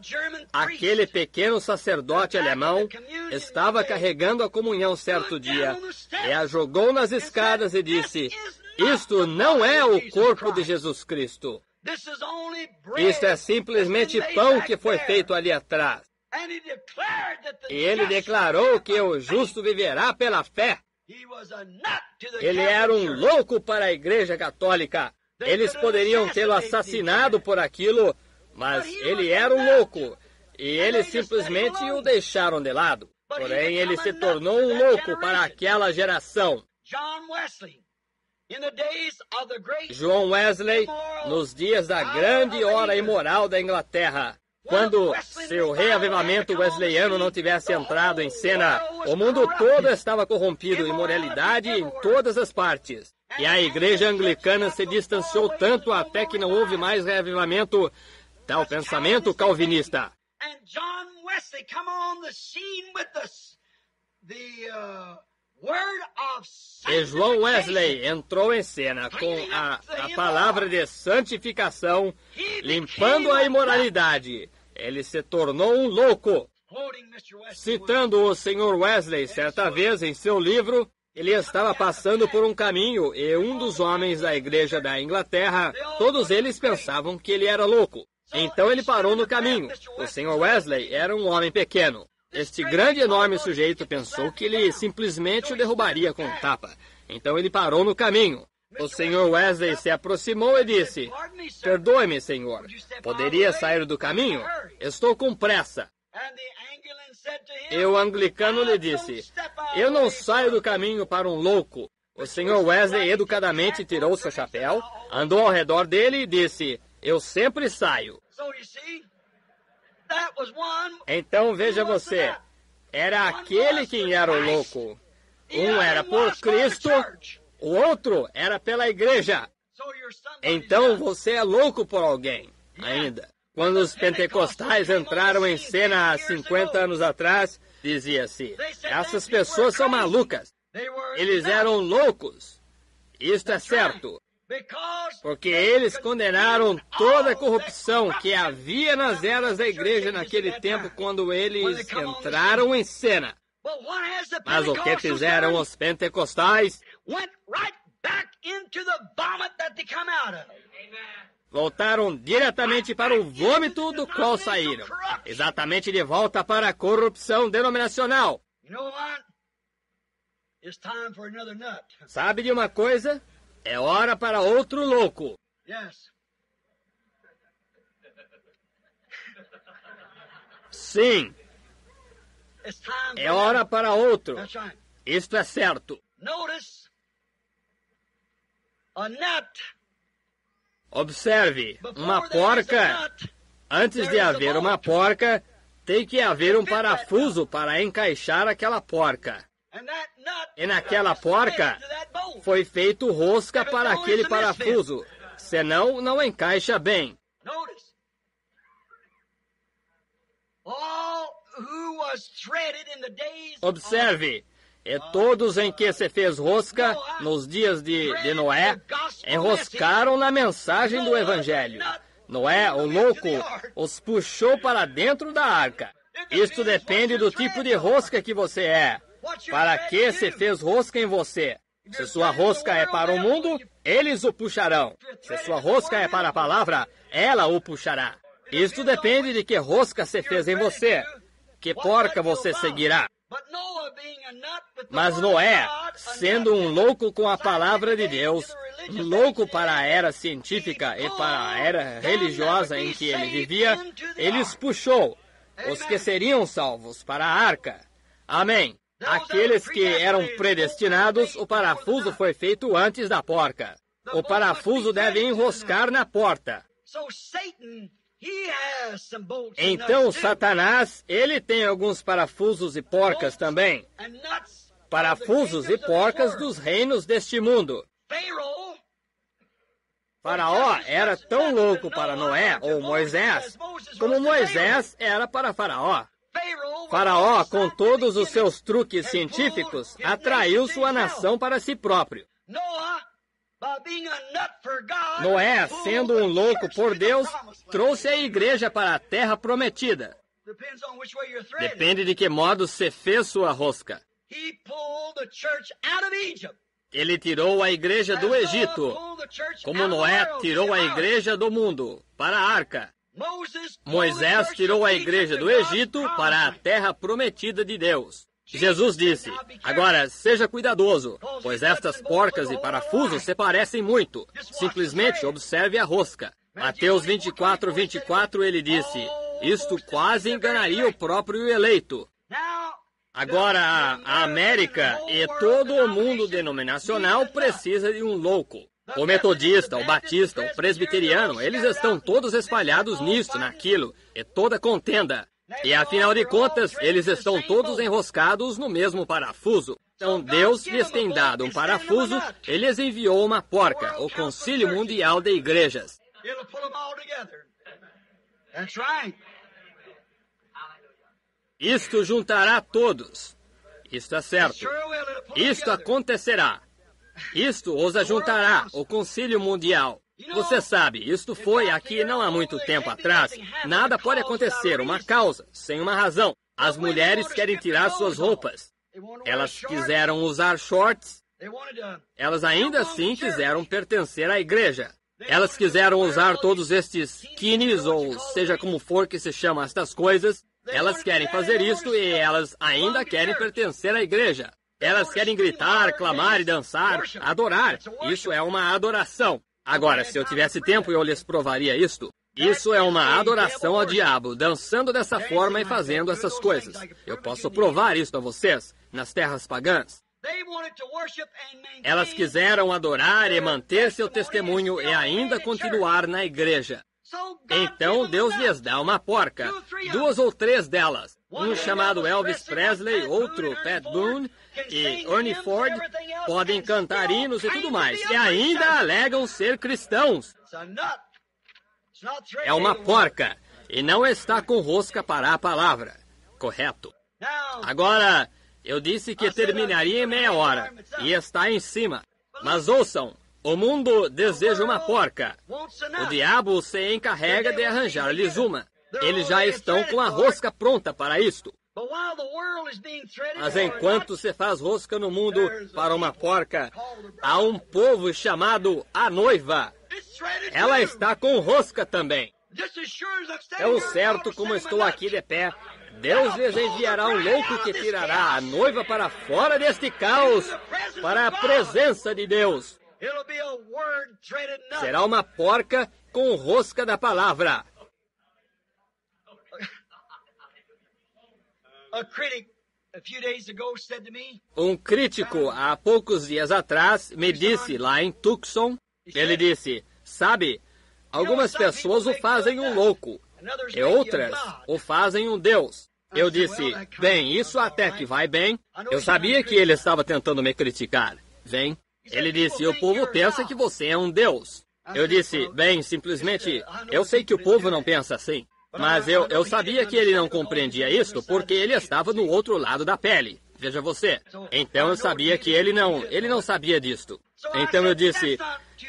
aquele pequeno sacerdote alemão, estava carregando a comunhão certo dia e a jogou nas escadas e disse: isto não é o corpo de Jesus Cristo. Isto é simplesmente pão que foi feito ali atrás. E ele declarou que o justo viverá pela fé. Ele era um louco para a Igreja Católica. Eles poderiam tê-lo assassinado por aquilo, mas ele era um louco, e eles simplesmente o deixaram de lado. Porém, ele se tornou um louco para aquela geração. João Wesley, nos dias da grande hora imoral da Inglaterra, quando seu reavivamento wesleyano não tivesse entrado em cena, o mundo todo estava corrompido, imoralidade em todas as partes. E a igreja anglicana se distanciou tanto até que não houve mais reavivamento, tal pensamento calvinista. E João Wesley entrou em cena com a palavra de santificação, limpando a imoralidade. Ele se tornou um louco. Citando o Sr. Wesley certa vez em seu livro, ele estava passando por um caminho e um dos homens da igreja da Inglaterra, todos eles pensavam que ele era louco. Então ele parou no caminho. O Sr. Wesley era um homem pequeno. Este grande enorme sujeito pensou que ele simplesmente o derrubaria com um tapa. Então ele parou no caminho. O Sr. Wesley se aproximou e disse: perdoe-me, senhor. Poderia sair do caminho? Estou com pressa. E o anglicano lhe disse: eu não saio do caminho para um louco. O Sr. Wesley educadamente tirou seu chapéu, andou ao redor dele e disse: eu sempre saio. Então veja você, era aquele quem era o louco. Um era por Cristo, o outro era pela igreja. Então você é louco por alguém, ainda. Quando os pentecostais entraram em cena há 50 anos atrás, dizia-se: essas pessoas são malucas. Eles eram loucos. Isto é certo. Porque eles condenaram toda a corrupção que havia nas eras da igreja naquele tempo quando eles entraram em cena. Mas o que fizeram os pentecostais? Voltaram diretamente para o vômito do qual saíram. Exatamente de volta para a corrupção denominacional. Sabe de uma coisa? É hora para outro louco. Sim. É hora para outro. Isto é certo. Observe, uma porca. Antes de haver uma porca, tem que haver um parafuso para encaixar aquela porca. E naquela porca foi feito rosca para aquele parafuso, senão não encaixa bem. Observe, E todos em que se fez rosca, nos dias de Noé, enroscaram na mensagem do Evangelho. Noé, o louco, os puxou para dentro da arca. Isto depende do tipo de rosca que você é. Para que se fez rosca em você? Se sua rosca é para o mundo, eles o puxarão. Se sua rosca é para a palavra, ela o puxará. Isto depende de que rosca se fez em você. Que porca você seguirá? Mas Noé, sendo um louco com a palavra de Deus, um louco para a era científica e para a era religiosa em que ele vivia, ele os puxou, os que seriam salvos, para a arca. Amém. Aqueles que eram predestinados, o parafuso foi feito antes da porca. O parafuso deve enroscar na porta. Então, Satanás, ele tem alguns parafusos e porcas também. Parafusos e porcas dos reinos deste mundo. Faraó era tão louco para Noé ou Moisés, como Moisés era para Faraó. Faraó, com todos os seus truques científicos, atraiu sua nação para si próprio. Noé, sendo um louco por Deus, trouxe a igreja para a terra prometida. Depende de que modo você fez sua rosca. Ele tirou a igreja do Egito, como Noé tirou a igreja do mundo, para a arca. Moisés tirou a igreja do Egito para a terra prometida de Deus. Jesus disse, agora seja cuidadoso, pois estas porcas e parafusos se parecem muito. Simplesmente observe a rosca. Mateus 24:24 ele disse, isto quase enganaria o próprio eleito. Agora a América e todo o mundo denominacional precisa de um louco. O metodista, o batista, o presbiteriano, eles estão todos espalhados nisto, naquilo, e toda contenda. E afinal de contas, eles estão todos enroscados no mesmo parafuso. Então Deus lhes tem dado um parafuso, ele lhes enviou uma porca, o Concílio Mundial de Igrejas. Isto juntará todos. Isto é certo. Isto acontecerá. Isto os ajuntará, o Concílio Mundial. Você sabe, isto foi aqui não há muito tempo atrás. Nada pode acontecer, uma causa, sem uma razão. As mulheres querem tirar suas roupas. Elas quiseram usar shorts. Elas ainda assim quiseram pertencer à igreja. Elas quiseram usar todos estes skinnies, ou seja como for que se chama estas coisas. Elas querem fazer isto e elas ainda querem pertencer à igreja. Elas querem gritar, clamar e dançar, adorar. Isso é uma adoração. Agora, se eu tivesse tempo, eu lhes provaria isto. Isso é uma adoração ao diabo, dançando dessa forma e fazendo essas coisas. Eu posso provar isto a vocês, nas terras pagãs. Elas quiseram adorar e manter seu testemunho e ainda continuar na igreja. Então Deus lhes dá uma porca, 2 ou 3 delas. Um chamado Elvis Presley, outro Pat Boone e Ernie Ford podem cantar hinos e tudo mais. E ainda alegam ser cristãos. É uma porca e não está com rosca para a palavra. Correto. Agora, eu disse que terminaria em meia hora e está em cima. Mas ouçam. O mundo deseja uma porca. O diabo se encarrega de arranjar-lhes uma. Eles já estão com a rosca pronta para isto. Mas enquanto se faz rosca no mundo para uma porca, há um povo chamado a noiva. Ela está com rosca também. Tão certo como estou aqui de pé, Deus lhes enviará um louco que tirará a noiva para fora deste caos, para a presença de Deus. Será uma porca com rosca da palavra. Um crítico, há poucos dias atrás, me disse lá em Tucson, ele disse, sabe, algumas pessoas o fazem um louco, e outras o fazem um Deus. Eu disse, bem, isso até que vai bem. Eu sabia que ele estava tentando me criticar. Vem. Ele disse, o povo pensa que você é um Deus. Eu disse, bem, simplesmente, eu sei que o povo não pensa assim. Mas eu sabia que ele não compreendia isto porque ele estava no outro lado da pele. Veja você. Então eu sabia que ele não sabia disto. Então eu disse,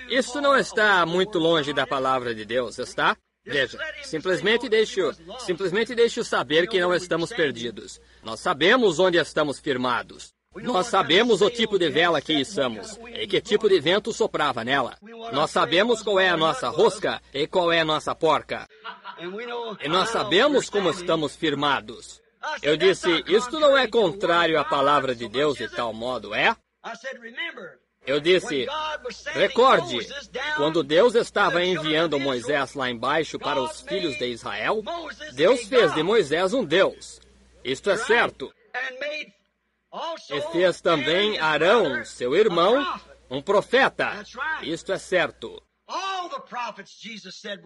isso não está muito longe da palavra de Deus, está? Veja, simplesmente deixe-o saber que não estamos perdidos. Nós sabemos onde estamos firmados. Nós sabemos o tipo de vela que içamos e que tipo de vento soprava nela. Nós sabemos qual é a nossa rosca e qual é a nossa porca. E nós sabemos como estamos firmados. Eu disse, isto não é contrário à palavra de Deus de tal modo, é? Eu disse, recorde, quando Deus estava enviando Moisés lá embaixo para os filhos de Israel, Deus fez de Moisés um Deus. Isto é certo. E fez também Arão, seu irmão, um profeta. Isto é certo.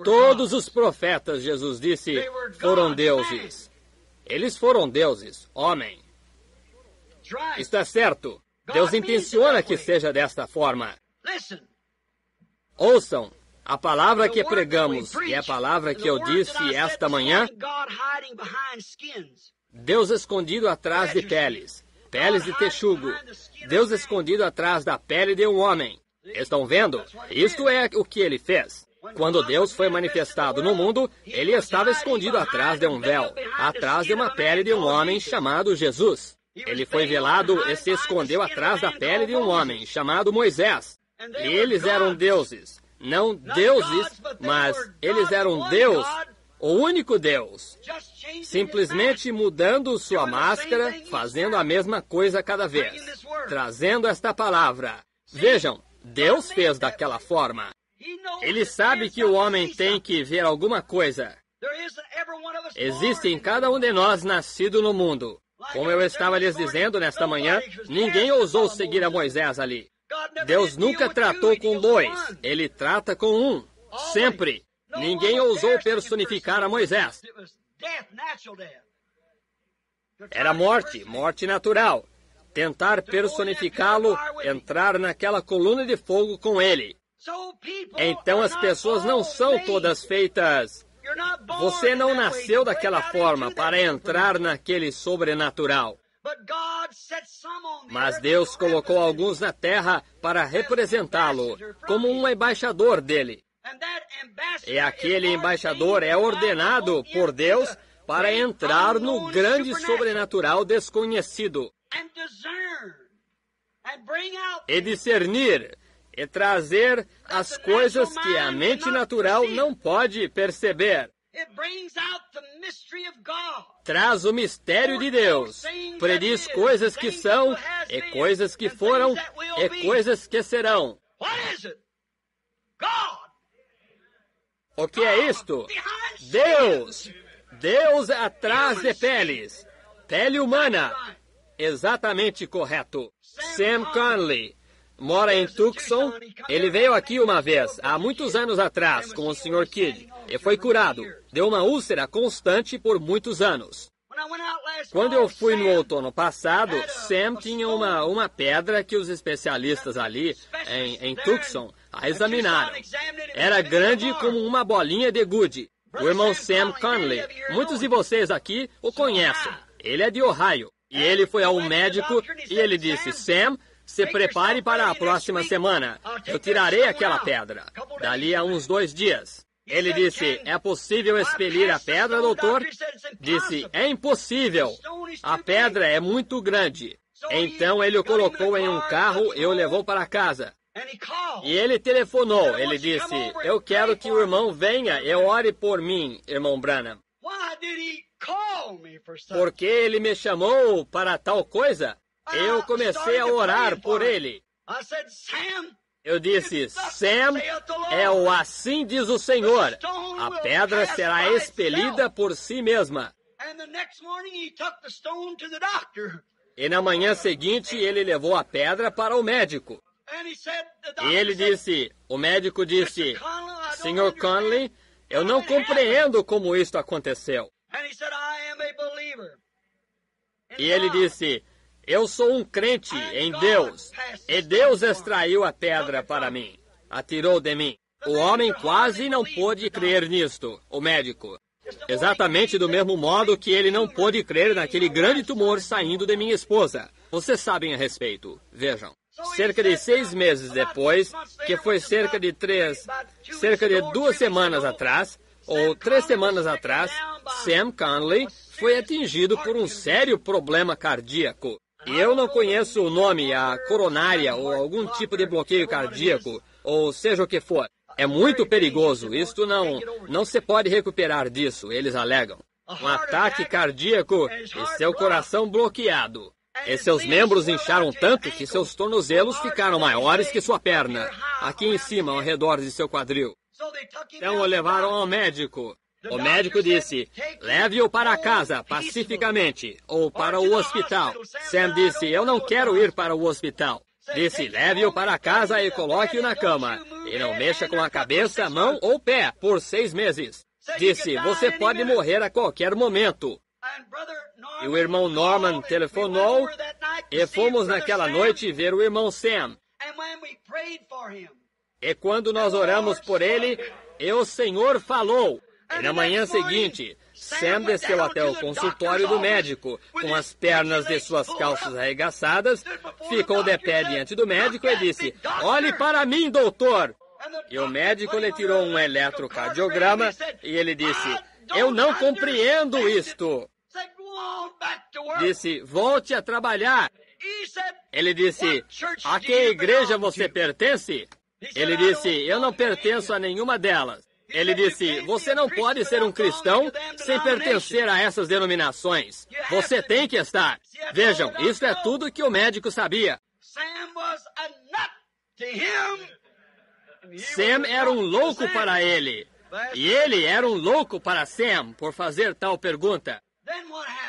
Todos os profetas, Jesus disse, foram deuses. Eles foram deuses, homem. Isto é certo. Deus intenciona que seja desta forma. Ouçam, a palavra que pregamos e a palavra que eu disse esta manhã, Deus escondido atrás de peles de texugo, Deus escondido atrás da pele de um homem. Estão vendo? Isto é o que ele fez. Quando Deus foi manifestado no mundo, ele estava escondido atrás de um véu, atrás de uma pele de um homem chamado Jesus. Ele foi velado e se escondeu atrás da pele de um homem chamado Moisés. E eles eram deuses. Não deuses, mas eles eram Deus, o único Deus. Simplesmente mudando sua máscara, fazendo a mesma coisa cada vez. Trazendo esta palavra. Vejam, Deus fez daquela forma. Ele sabe que o homem tem que ver alguma coisa. Existe em cada um de nós nascido no mundo. Como eu estava lhes dizendo nesta manhã, ninguém ousou seguir a Moisés ali. Deus nunca tratou com dois, ele trata com um, sempre. Ninguém ousou personificar a Moisés. Era morte, morte natural. Tentar personificá-lo, entrar naquela coluna de fogo com ele. Então as pessoas não são todas feitas. Você não nasceu daquela forma para entrar naquele sobrenatural. Mas Deus colocou alguns na terra para representá-lo, como um embaixador dele. E aquele embaixador é ordenado por Deus para entrar no grande sobrenatural desconhecido. E discernir, e trazer as coisas que a mente natural não pode perceber. Traz o mistério de Deus. Prediz coisas que são, e coisas que foram, e coisas que serão. O que é isto? Deus! Deus atrás de peles. Pele humana. Exatamente correto. Sam Conley mora em Tucson. Ele veio aqui uma vez, há muitos anos atrás, com o Sr. Kidd, e foi curado. Deu uma úlcera constante por muitos anos. Quando eu fui no outono passado, Sam tinha uma pedra que os especialistas ali, em Tucson, a examinaram. Era grande como uma bolinha de gude. O irmão Sam Conley, muitos de vocês aqui o conhecem. Ele é de Ohio. E ele foi ao médico e ele disse, Sam, se prepare para a próxima semana. Eu tirarei aquela pedra. Dali a uns 2 dias. Ele disse, é possível expelir a pedra, doutor? Disse, é impossível. A pedra é muito grande. Então ele o colocou em um carro e o levou para casa. E ele telefonou. Ele disse, eu quero que o irmão venha e ore por mim, irmão Branham. Por que ele me chamou para tal coisa? Eu comecei a orar por ele. Eu disse, Sam, é o assim diz o Senhor. A pedra será expelida por si mesma. E na manhã seguinte, ele levou a pedra para o médico. E ele disse, o médico disse, Sr. Conley, eu não compreendo como isto aconteceu. E ele disse, eu sou um crente em Deus, e Deus extraiu a pedra para mim, atirou de mim. O homem quase não pôde crer nisto, o médico. Exatamente do mesmo modo que ele não pôde crer naquele grande tumor saindo de minha esposa. Vocês sabem a respeito. Vejam. Cerca de 6 meses depois, que foi cerca de 2 semanas atrás, ou 3 semanas atrás, Sam Conley foi atingido por um sério problema cardíaco. E eu não conheço o nome, a coronária ou algum tipo de bloqueio cardíaco, ou seja o que for. É muito perigoso. Isto não se pode recuperar disso, eles alegam. Um ataque cardíaco e seu coração bloqueado. E seus membros incharam tanto que seus tornozelos ficaram maiores que sua perna, aqui em cima, ao redor de seu quadril. Então o levaram ao médico. O médico disse, leve-o para casa, pacificamente, ou para o hospital. Sam disse, eu não quero ir para o hospital. Disse, leve-o para casa e coloque-o na cama. E não mexa com a cabeça, mão ou pé por 6 meses. Disse, você pode morrer a qualquer momento. E o irmão Norman telefonou e fomos naquela noite ver o irmão Sam. E quando nós oramos por ele, o Senhor falou. E na manhã seguinte, Sam desceu até o consultório do médico, com as pernas de suas calças arregaçadas, ficou de pé diante do médico e disse, olhe para mim, doutor. E o médico lhe tirou um eletrocardiograma e ele disse, eu não compreendo isto. Disse, volte a trabalhar. Ele disse, a que igreja você pertence? Ele disse, eu não pertenço a nenhuma delas. Ele disse, você não pode ser um cristão sem pertencer a essas denominações. Você tem que estar. Vejam, isso é tudo que o médico sabia. Sam era um louco para ele. E ele era um louco para Sam por fazer tal pergunta.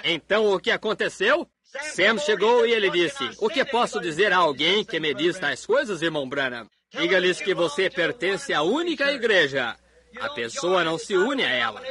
Então o que aconteceu? Sam chegou e ele disse, o que posso dizer a alguém que me diz tais coisas, irmão Branham? Diga-lhes que você pertence à única igreja. A pessoa não se une a ela.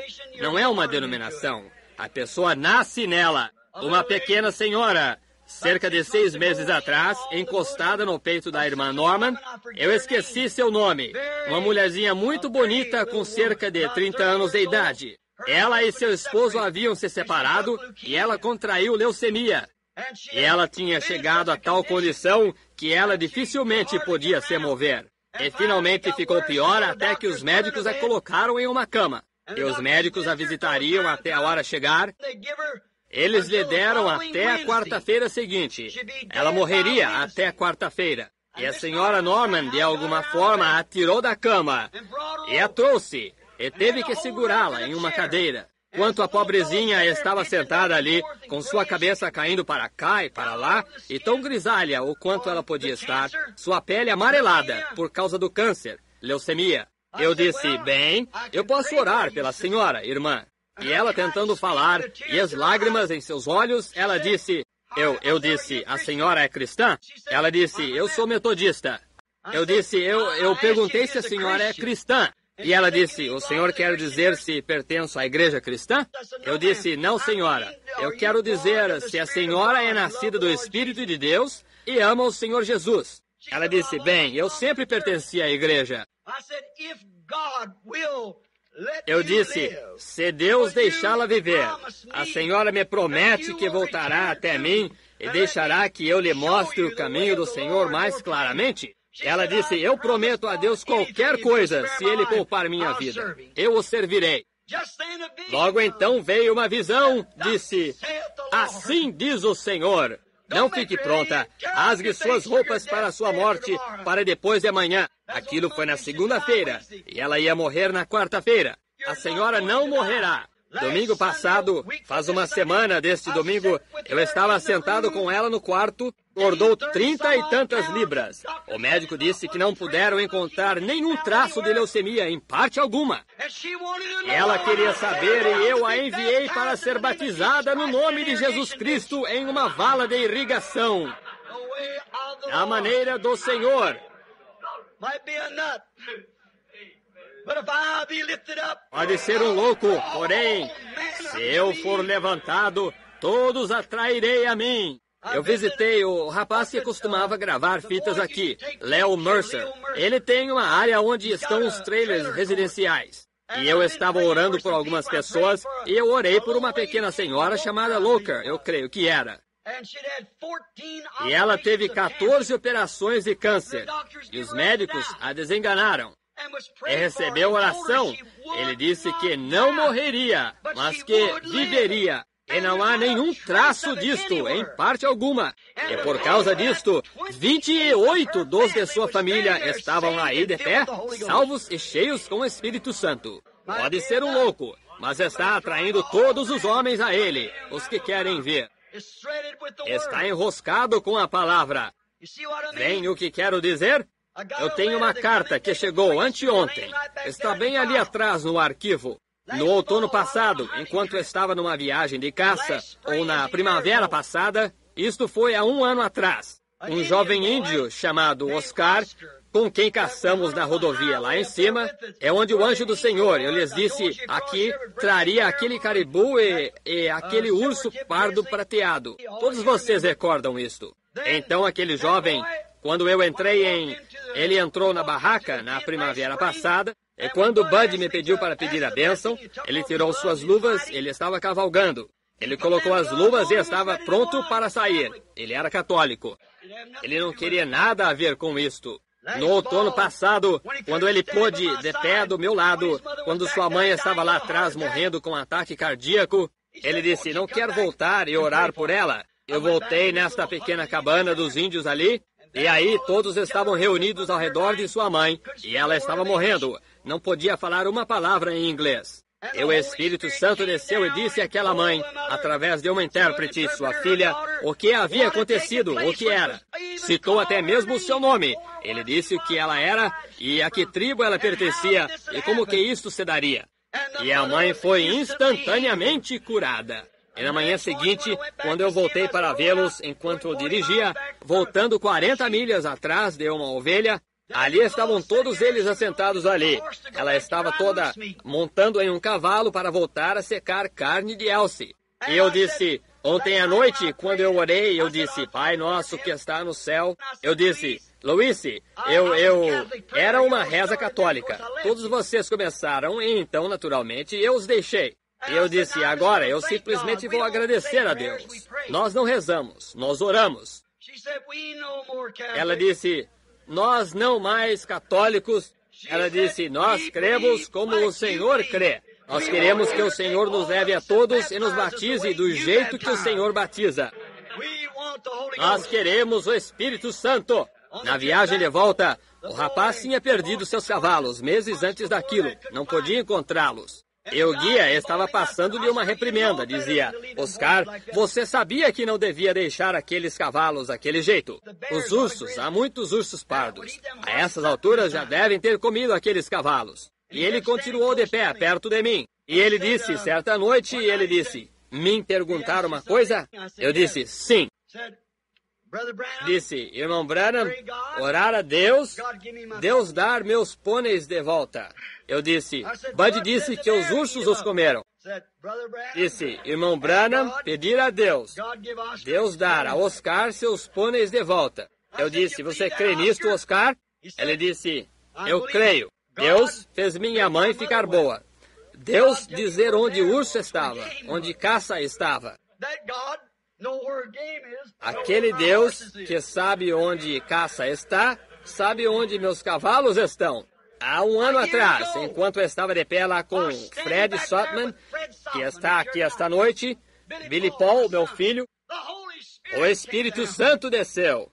Não é uma denominação. A pessoa nasce nela. Uma pequena senhora, cerca de 6 meses atrás, encostada no peito da irmã Norman, eu esqueci seu nome. Uma mulherzinha muito bonita com cerca de 30 anos de idade. Ela e seu esposo haviam se separado e ela contraiu leucemia. E ela tinha chegado a tal condição que ela dificilmente podia se mover. E finalmente ficou pior até que os médicos a colocaram em uma cama. E os médicos a visitariam até a hora chegar. Eles lhe deram até a quarta-feira seguinte. Ela morreria até a quarta-feira. E a senhora Norman, de alguma forma, a tirou da cama e a trouxe. E teve que segurá-la em uma cadeira. Enquanto a pobrezinha estava sentada ali, com sua cabeça caindo para cá e para lá, e tão grisalha o quanto ela podia estar, sua pele amarelada por causa do câncer, leucemia. Eu disse, bem, eu posso orar pela senhora, irmã. E ela tentando falar, e as lágrimas em seus olhos, ela disse, eu disse, a senhora é cristã? Ela disse, eu sou metodista. Eu disse, eu perguntei se a senhora é cristã. E ela disse, o senhor quer dizer se pertenço à igreja cristã? Eu disse, não, senhora. Eu quero dizer se a senhora é nascida do Espírito de Deus e ama o Senhor Jesus. Ela disse, bem, eu sempre pertenci à igreja. Eu disse, se Deus deixá-la viver, a senhora me promete que voltará até mim e deixará que eu lhe mostre o caminho do Senhor mais claramente? Ela disse, eu prometo a Deus qualquer coisa se Ele poupar minha vida. Eu o servirei. Logo então veio uma visão, disse, assim diz o Senhor, não fique pronta, rasgue suas roupas para a sua morte, para depois de amanhã. Aquilo foi na segunda-feira, e ela ia morrer na quarta-feira. A senhora não morrerá. Domingo passado, faz uma semana deste domingo, eu estava sentado com ela no quarto, engordou 30 e tantas libras. O médico disse que não puderam encontrar nenhum traço de leucemia, em parte alguma. Ela queria saber e eu a enviei para ser batizada no nome de Jesus Cristo em uma vala de irrigação. A maneira do Senhor. Pode ser um louco, porém, se eu for levantado, todos atrairei a mim. Eu visitei o rapaz que costumava gravar fitas aqui, Leo Mercer. Ele tem uma área onde estão os trailers residenciais. E eu estava orando por algumas pessoas, e eu orei por uma pequena senhora chamada Loker, eu creio que era. E ela teve 14 operações de câncer, e os médicos a desenganaram. E recebeu oração. Ele disse que não morreria, mas que viveria. E não há nenhum traço disto, em parte alguma. E por causa disto, 28 dos de sua família estavam aí de pé, salvos e cheios com o Espírito Santo. Pode ser um louco, mas está atraindo todos os homens a ele, os que querem ver. Está enroscado com a palavra. Bem, o que quero dizer? Eu tenho uma carta que chegou anteontem. Está bem ali atrás no arquivo. No outono passado, enquanto estava numa viagem de caça, ou na primavera passada, isto foi há 1 ano atrás, um jovem índio chamado Oscar, com quem caçamos na rodovia lá em cima, é onde o anjo do Senhor, eu lhes disse, aqui traria aquele caribu e aquele urso pardo prateado. Todos vocês recordam isto. Então aquele jovem, quando eu entrei ele entrou na barraca na primavera passada, e quando Bud me pediu para pedir a bênção, ele tirou suas luvas, ele estava cavalgando. Ele colocou as luvas e estava pronto para sair. Ele era católico. Ele não queria nada a ver com isto. No outono passado, quando ele pôde de pé do meu lado, quando sua mãe estava lá atrás morrendo com um ataque cardíaco, ele disse, não quer voltar e orar por ela? Eu voltei nesta pequena cabana dos índios ali, e aí todos estavam reunidos ao redor de sua mãe, e ela estava morrendo. Não podia falar uma palavra em inglês. E o Espírito Santo desceu e disse àquela mãe, através de uma intérprete, sua filha, o que havia acontecido, o que era. Citou até mesmo o seu nome. Ele disse o que ela era e a que tribo ela pertencia e como que isto se daria. E a mãe foi instantaneamente curada. E na manhã seguinte, quando eu voltei para vê-los enquanto eu dirigia, voltando 40 milhas atrás de uma ovelha, ali estavam todos eles assentados ali. Ela estava toda montando em um cavalo para voltar a secar carne de Elsie. E eu disse, ontem à noite, quando eu orei, eu disse, Pai nosso que está no céu, eu disse, Louise, eu era uma reza católica. Todos vocês começaram e então, naturalmente, eu os deixei. E eu disse, agora eu simplesmente vou agradecer a Deus. Nós não rezamos, nós oramos. Ela disse, nós não mais católicos. Ela disse, nós cremos como o Senhor crê. Nós queremos que o Senhor nos leve a todos e nos batize do jeito que o Senhor batiza. Nós queremos o Espírito Santo. Na viagem de volta, o rapaz tinha perdido seus cavalos meses antes daquilo. Não podia encontrá-los. E o guia estava passando-lhe uma reprimenda. Dizia, Oscar, você sabia que não devia deixar aqueles cavalos daquele jeito. Os ursos, há muitos ursos pardos. A essas alturas já devem ter comido aqueles cavalos. E ele continuou de pé, perto de mim. E ele disse, certa noite, ele disse, me perguntar uma coisa? Eu disse, sim. Disse, irmão Branham, orar a Deus, Deus dar meus pôneis de volta. Eu disse, Bud disse que os ursos os comeram. Disse, irmão Branham, pedir a Deus, Deus dar a Oscar seus pôneis de volta. Eu disse, você crê nisto, Oscar? Ele disse, eu creio. Deus fez minha mãe ficar boa. Deus dizer onde o urso estava, onde caça estava. Aquele Deus que sabe onde caça está, sabe onde meus cavalos estão. Há 1 ano atrás, enquanto eu estava de pé lá com Fred Sotman, que está aqui esta noite, Billy Paul, meu filho, o Espírito Santo desceu.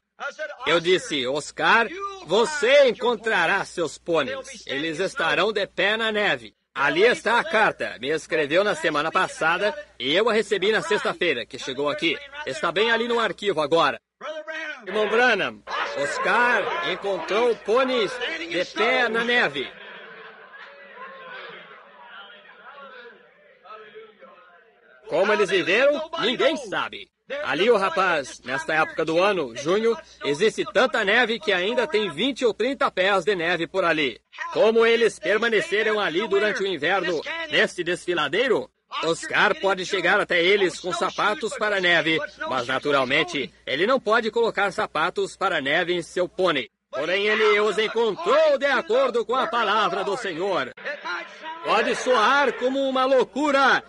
Eu disse, Oscar, você encontrará seus pôneis. Eles estarão de pé na neve. Ali está a carta. Me escreveu na semana passada e eu a recebi na sexta-feira, que chegou aqui. Está bem ali no arquivo agora. Irmão Branham, Oscar encontrou pôneis de pé na neve. Como eles viveram, ninguém sabe. Ali o rapaz, nesta época do ano, junho, existe tanta neve que ainda tem 20 ou 30 pés de neve por ali. Como eles permaneceram ali durante o inverno, neste desfiladeiro? Oscar pode chegar até eles com sapatos para neve, mas naturalmente ele não pode colocar sapatos para neve em seu pônei. Porém ele os encontrou de acordo com a palavra do Senhor. Pode soar como uma loucura.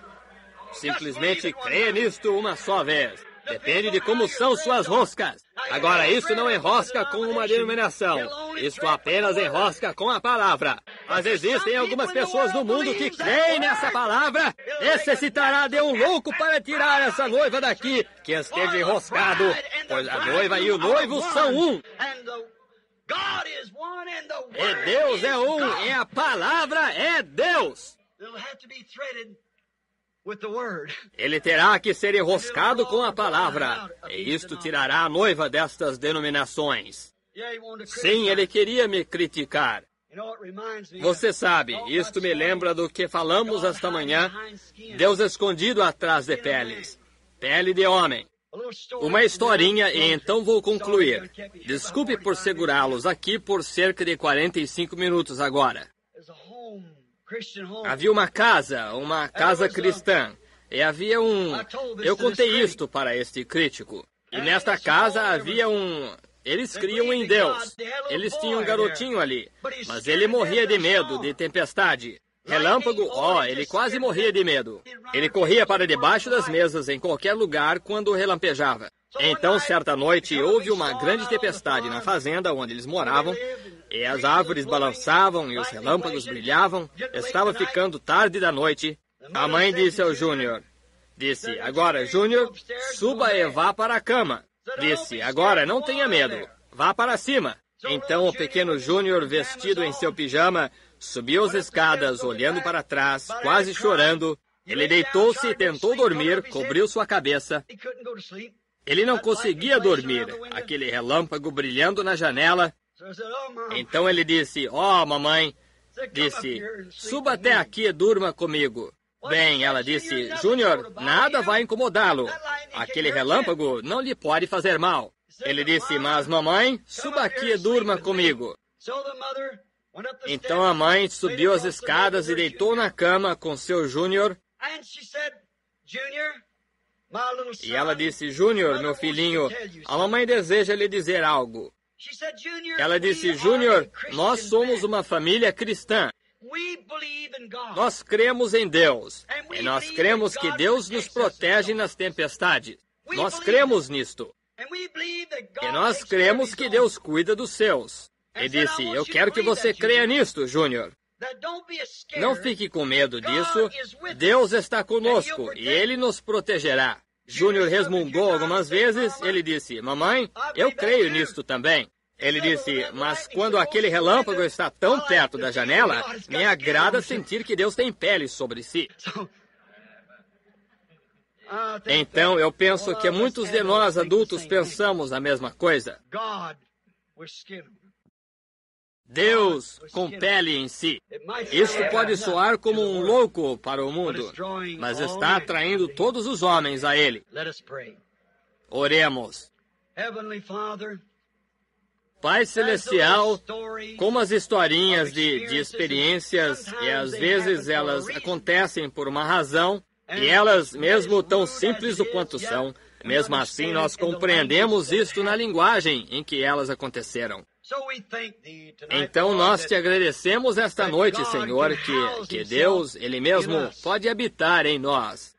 Simplesmente crê nisto uma só vez. Depende de como são suas roscas. Agora, isso não enrosca com uma denominação. Isto apenas enrosca com a palavra. Mas existem algumas pessoas no mundo que creem nessa palavra. Necessitará de um louco para tirar essa noiva daqui, que esteja enroscado. Pois a noiva e o noivo são um. E Deus é um, e a palavra é Deus. Ele terá que ser enroscado com a palavra, e isto tirará a noiva destas denominações. Sim, ele queria me criticar. Você sabe, isto me lembra do que falamos esta manhã, Deus escondido atrás de peles, pele de homem. Uma historinha e então vou concluir. Desculpe por segurá-los aqui por cerca de 45 minutos agora. Havia uma casa cristã, e havia um... Eu contei isto para este crítico. E nesta casa havia um... Eles criam em Deus. Eles tinham um garotinho ali, mas ele morria de medo de tempestade. Relâmpago, ele quase morria de medo. Ele corria para debaixo das mesas em qualquer lugar quando relampejava. Então, certa noite, houve uma grande tempestade na fazenda onde eles moravam, e as árvores balançavam e os relâmpagos brilhavam. Estava ficando tarde da noite. A mãe disse ao Júnior, agora, Júnior, suba e vá para a cama. Agora, não tenha medo, vá para cima. Então, o pequeno Júnior, vestido em seu pijama, subiu as escadas, olhando para trás, quase chorando. Ele deitou-se e tentou dormir, cobriu sua cabeça. Ele não conseguia dormir, aquele relâmpago brilhando na janela. Então ele disse, mamãe, suba até aqui e durma comigo. Bem, ela disse, Júnior, nada vai incomodá-lo. Aquele relâmpago não lhe pode fazer mal. Ele disse, mas mamãe, suba aqui e durma comigo. Então a mãe subiu as escadas e deitou na cama com seu Júnior. E ela disse, Júnior, meu filhinho, a mamãe deseja lhe dizer algo. Ela disse, Júnior, nós somos uma família cristã. Nós cremos em Deus. E nós cremos que Deus nos protege nas tempestades. Nós cremos nisto. E nós cremos que Deus cuida dos seus. E disse, eu quero que você creia nisto, Júnior. Não fique com medo disso. Deus está conosco e Ele nos protegerá. Júnior resmungou algumas vezes. Ele disse, mamãe, eu creio nisto também. Ele disse, mas quando aquele relâmpago está tão perto da janela, me agrada sentir que Deus tem pele sobre si. Então, eu penso que muitos de nós adultos pensamos a mesma coisa. Deus com pele em si. Isso pode soar como um louco para o mundo, mas está atraindo todos os homens a Ele. Oremos. Pai Celestial, como as historinhas de experiências, e às vezes elas acontecem por uma razão, e elas, mesmo tão simples o quanto são, mesmo assim nós compreendemos isto na linguagem em que elas aconteceram. Então nós te agradecemos esta noite, Senhor, que Deus, Ele mesmo, pode habitar em nós.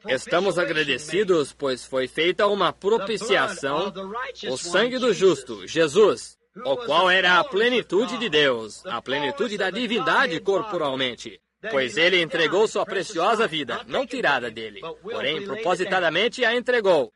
Estamos agradecidos, pois foi feita uma propiciação, o sangue do justo, Jesus, o qual era a plenitude de Deus, a plenitude da divindade corporalmente, pois Ele entregou sua preciosa vida, não tirada dele, porém propositadamente a entregou,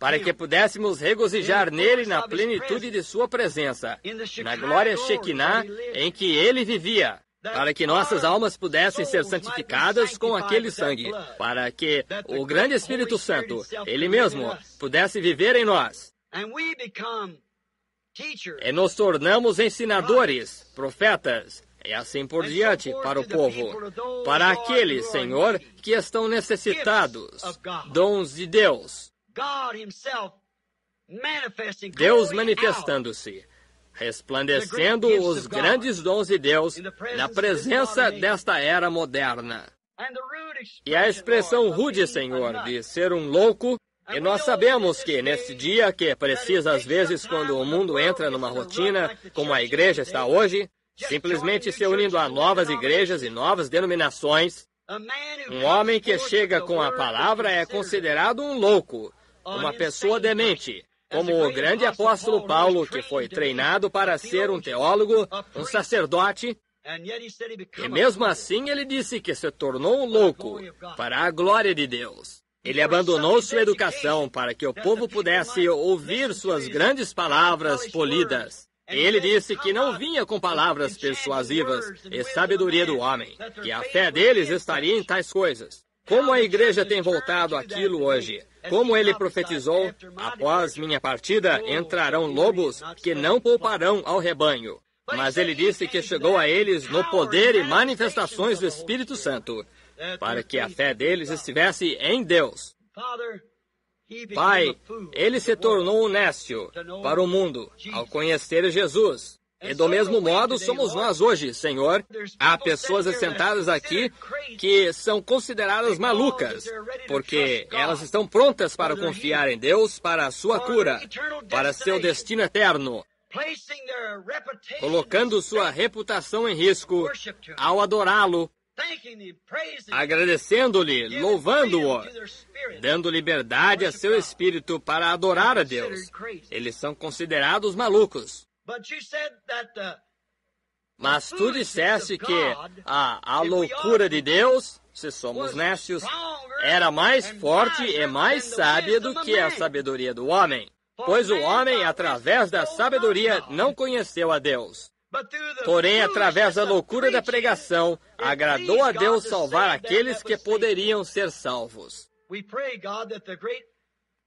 para que pudéssemos regozijar nele na plenitude de sua presença, na glória Shekinah em que ele vivia, para que nossas almas pudessem ser santificadas com aquele sangue, para que o grande Espírito Santo, Ele mesmo, pudesse viver em nós. E nos tornamos ensinadores, profetas, e assim por diante para o povo, para aqueles, Senhor, que estão necessitados, dons de Deus. Deus manifestando-se, resplandecendo os grandes dons de Deus na presença desta era moderna. E a expressão rude, Senhor, de ser um louco, E nós sabemos que nesse dia, que precisa às vezes quando o mundo entra numa rotina, como a igreja está hoje, simplesmente se unindo a novas igrejas e novas denominações, um homem que chega com a palavra é considerado um louco, uma pessoa demente, como o grande apóstolo Paulo, que foi treinado para ser um teólogo, um sacerdote, e mesmo assim ele disse que se tornou um louco para a glória de Deus. Ele abandonou sua educação para que o povo pudesse ouvir suas grandes palavras polidas. Ele disse que não vinha com palavras persuasivas e sabedoria do homem, que a fé deles estaria em tais coisas. Como a igreja tem voltado àquilo hoje? Como ele profetizou, após minha partida entrarão lobos que não pouparão ao rebanho. Mas ele disse que chegou a eles no poder e manifestações do Espírito Santo, para que a fé deles estivesse em Deus. Pai, ele se tornou um nécio para o mundo ao conhecer Jesus. E do mesmo modo somos nós hoje, Senhor. Há pessoas assentadas aqui que são consideradas malucas, porque elas estão prontas para confiar em Deus para a sua cura, para seu destino eterno, colocando sua reputação em risco ao adorá-lo, agradecendo-lhe, louvando-o, dando liberdade a seu espírito para adorar a Deus. Eles são considerados malucos. Mas tu disseste que a loucura de Deus, se somos nécios, era mais forte e mais sábia do que a sabedoria do homem. Pois o homem, através da sabedoria, não conheceu a Deus. Porém, através da loucura da pregação, agradou a Deus salvar aqueles que poderiam ser salvos.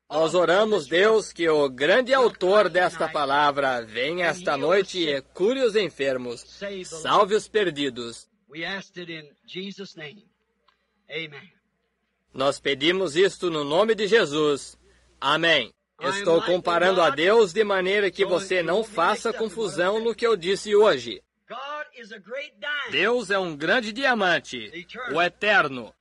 Nós oramos, Deus, que o grande autor desta palavra venha esta noite e cure os enfermos, salve os perdidos. Nós pedimos isto no nome de Jesus. Amém. Estou comparando a Deus de maneira que você não faça confusão no que eu disse hoje. Deus é um grande diamante, o eterno.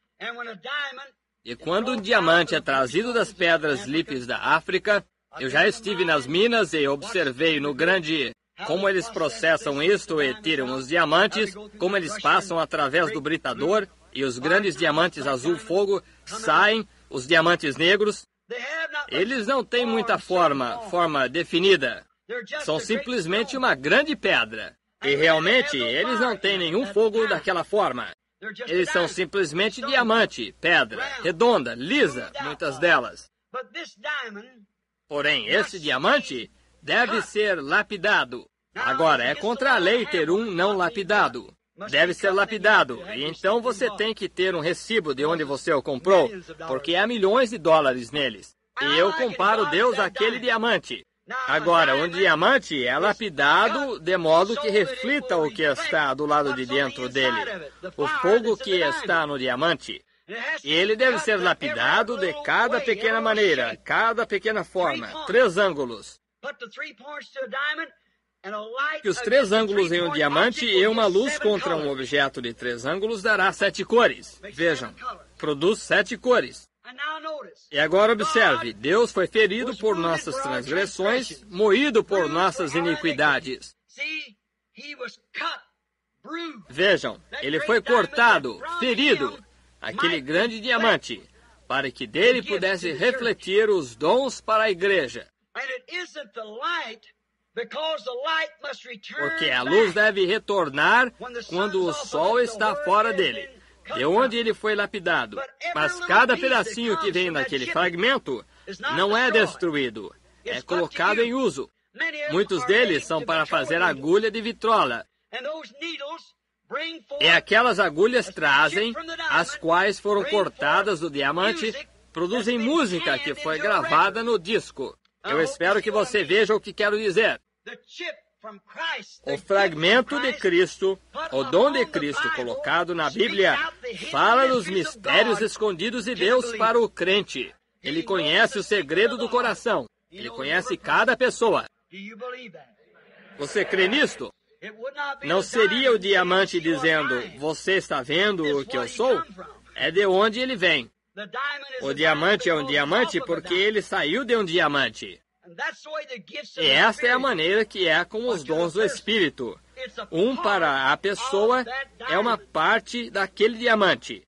E quando um diamante é trazido das pedras lípidas da África, eu já estive nas minas e observei no grande como eles processam isto e tiram os diamantes, como eles passam através do britador, e os grandes diamantes azul fogo saem, os diamantes negros. Eles não têm muita forma definida. São simplesmente uma grande pedra. E realmente, eles não têm nenhum fogo daquela forma. Eles são simplesmente diamante, pedra, redonda, lisa, muitas delas. Porém, esse diamante deve ser lapidado. Agora, é contra a lei ter um não lapidado. Deve ser lapidado, e então você tem que ter um recibo de onde você o comprou, porque há milhões de dólares neles. E eu comparo Deus àquele diamante. Agora, um diamante é lapidado de modo que reflita o que está do lado de dentro dele, o fogo que está no diamante. E ele deve ser lapidado de cada pequena maneira, cada pequena forma, 3 ângulos. Que os 3 ângulos em um diamante e uma luz contra um objeto de 3 ângulos dará 7 cores. Vejam, produz 7 cores. E agora observe, Deus foi ferido por nossas transgressões, moído por nossas iniquidades. Vejam, ele foi cortado, ferido, aquele grande diamante, para que dele pudesse refletir os dons para a igreja. Porque a luz deve retornar quando o sol está fora dele, de onde ele foi lapidado. Mas cada pedacinho que vem naquele fragmento não é destruído, é colocado em uso. Muitos deles são para fazer agulha de vitrola. E aquelas agulhas trazem, as quais foram cortadas do diamante, produzem música que foi gravada no disco. Eu espero que você veja o que quero dizer. O fragmento de Cristo, o dom de Cristo colocado na Bíblia, fala dos mistérios escondidos de Deus para o crente. Ele conhece o segredo do coração. Ele conhece cada pessoa. Você crê nisto? Não seria o diamante dizendo, você está vendo o que eu sou? É de onde ele vem. O diamante é um diamante porque ele saiu de um diamante. E esta é a maneira que é com os dons do Espírito. Um para a pessoa é uma parte daquele diamante.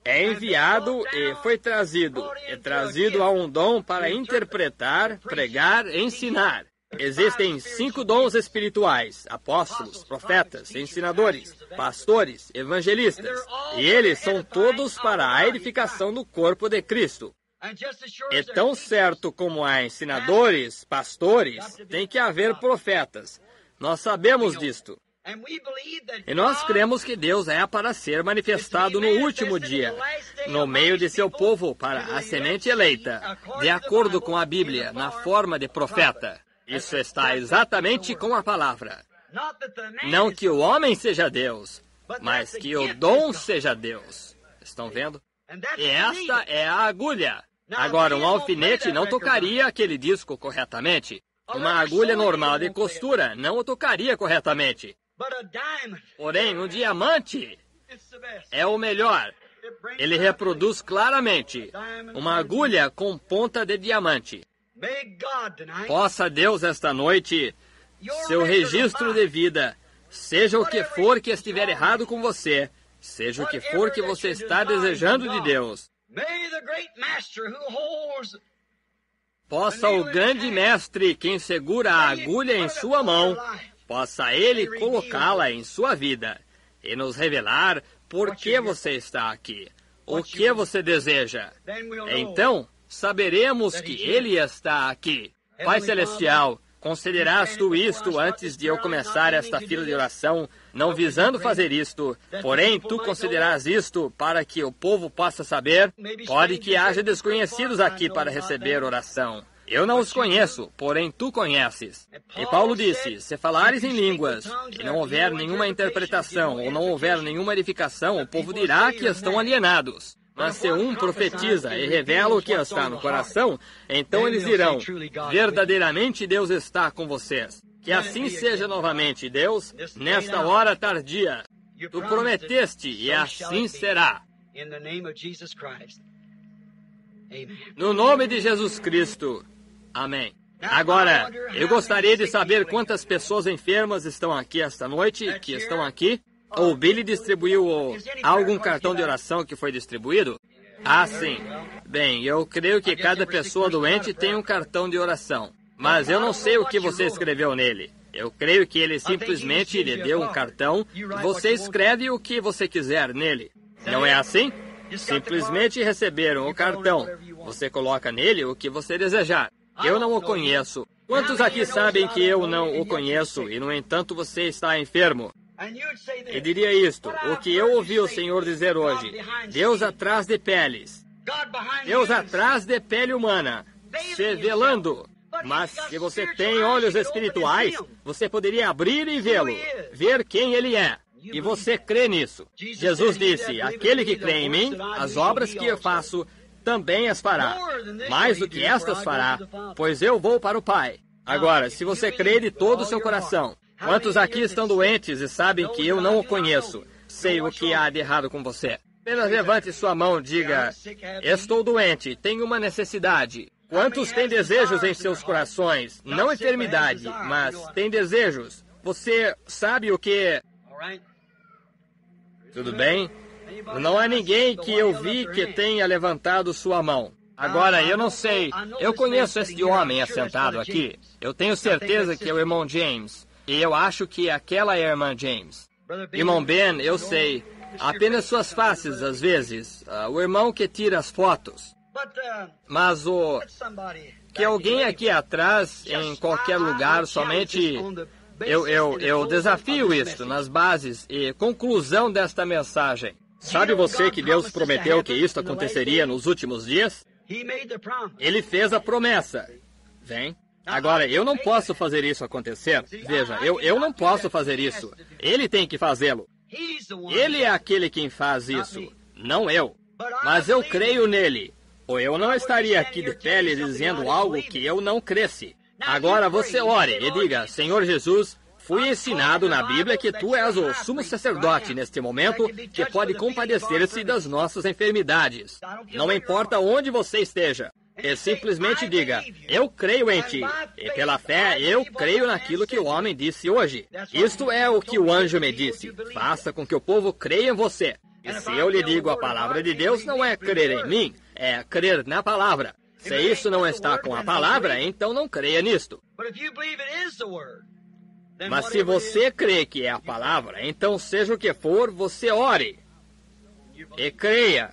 É enviado e foi trazido. É trazido a um dom para interpretar, pregar, ensinar. Existem 5 dons espirituais: apóstolos, profetas, ensinadores, pastores, evangelistas. E eles são todos para a edificação do corpo de Cristo. É tão certo como há ensinadores, pastores, tem que haver profetas. Nós sabemos disto. E nós cremos que Deus é para ser manifestado no último dia, no meio de seu povo, para a semente eleita, de acordo com a Bíblia, na forma de profeta. Isso está exatamente com a palavra. Não que o homem seja Deus, mas que o dom seja Deus. Estão vendo? E esta é a agulha. Agora, um alfinete não tocaria aquele disco corretamente. Uma agulha normal de costura não o tocaria corretamente. Porém, um diamante é o melhor. Ele reproduz claramente uma agulha com ponta de diamante. Possa Deus esta noite, seu registro de vida, seja o que for que estiver errado com você, seja o que for que você está desejando de Deus, possa o grande mestre, quem segura a agulha em sua mão, possa ele colocá-la em sua vida e nos revelar por que você está aqui, o que você deseja. Então, saberemos que ele está aqui. Pai Celestial, concederás tu isto antes de eu começar esta fila de oração, não visando fazer isto, porém tu concederás isto para que o povo possa saber. Pode que haja desconhecidos aqui para receber oração. Eu não os conheço, porém tu conheces. E Paulo disse, se falares em línguas e não houver nenhuma interpretação ou não houver nenhuma edificação, o povo dirá que estão alienados. Mas se um profetiza e revela o que está no coração, então eles dirão, verdadeiramente Deus está com vocês. Que assim seja novamente, Deus, nesta hora tardia. Tu prometeste e assim será. No nome de Jesus Cristo. Amém. Agora, eu gostaria de saber quantas pessoas enfermas estão aqui esta noite, que estão aqui. O Billy distribuiu algum cartão de oração que foi distribuído? Ah, sim. Bem, eu creio que cada pessoa doente tem um cartão de oração. Mas eu não sei o que você escreveu nele. Eu creio que ele simplesmente lhe deu um cartão e você escreve o que você quiser nele. Não é assim? Simplesmente receberam o cartão. Você coloca nele o que você desejar. Eu não o conheço. Quantos aqui sabem que eu não o conheço e, no entanto, você está enfermo? Eu diria isto, o que eu ouvi o Senhor dizer hoje: Deus atrás de peles, Deus atrás de pele humana, se velando. Mas se você tem olhos espirituais, você poderia abrir e vê-lo, ver quem ele é. E você crê nisso. Jesus disse, aquele que crê em mim, as obras que eu faço, também as fará. Mais do que estas fará, pois eu vou para o Pai. Agora, se você crê de todo o seu coração, quantos aqui estão doentes e sabem que eu não o conheço? Sei o que há de errado com você. Apenas levante sua mão e diga, estou doente, tenho uma necessidade. Quantos têm desejos em seus corações? Não enfermidade, mas têm desejos. Você sabe o que... Tudo bem? Não há ninguém que eu vi que tenha levantado sua mão. Agora, eu não sei. Eu conheço este homem assentado aqui. Eu tenho certeza que é o irmão James. E eu acho que aquela é a irmã James. Irmão Ben, eu sei. Apenas suas faces, às vezes. O irmão que tira as fotos. Mas que alguém aqui atrás, em qualquer lugar, somente... Eu desafio isto nas bases e conclusão desta mensagem. Sabe você que Deus prometeu que isto aconteceria nos últimos dias? Ele fez a promessa. Vem. Agora, eu não posso fazer isso acontecer. Veja, eu não posso fazer isso. Ele tem que fazê-lo. Ele é aquele quem faz isso, não eu. Mas eu creio nele. Ou eu não estaria aqui de pé lhe dizendo algo que eu não cresce. Agora você ore e diga, Senhor Jesus, fui ensinado na Bíblia que tu és o sumo sacerdote neste momento que pode compadecer-se das nossas enfermidades. Não importa onde você esteja. E simplesmente diga, eu creio em ti. E pela fé, eu creio naquilo que o homem disse hoje. Isto é o que o anjo me disse. Faça com que o povo creia em você. E se eu lhe digo a palavra de Deus, não é crer em mim, é crer na palavra. Se isso não está com a palavra, então não creia nisto. Mas se você crê que é a palavra, então seja o que for, você ore. E creia.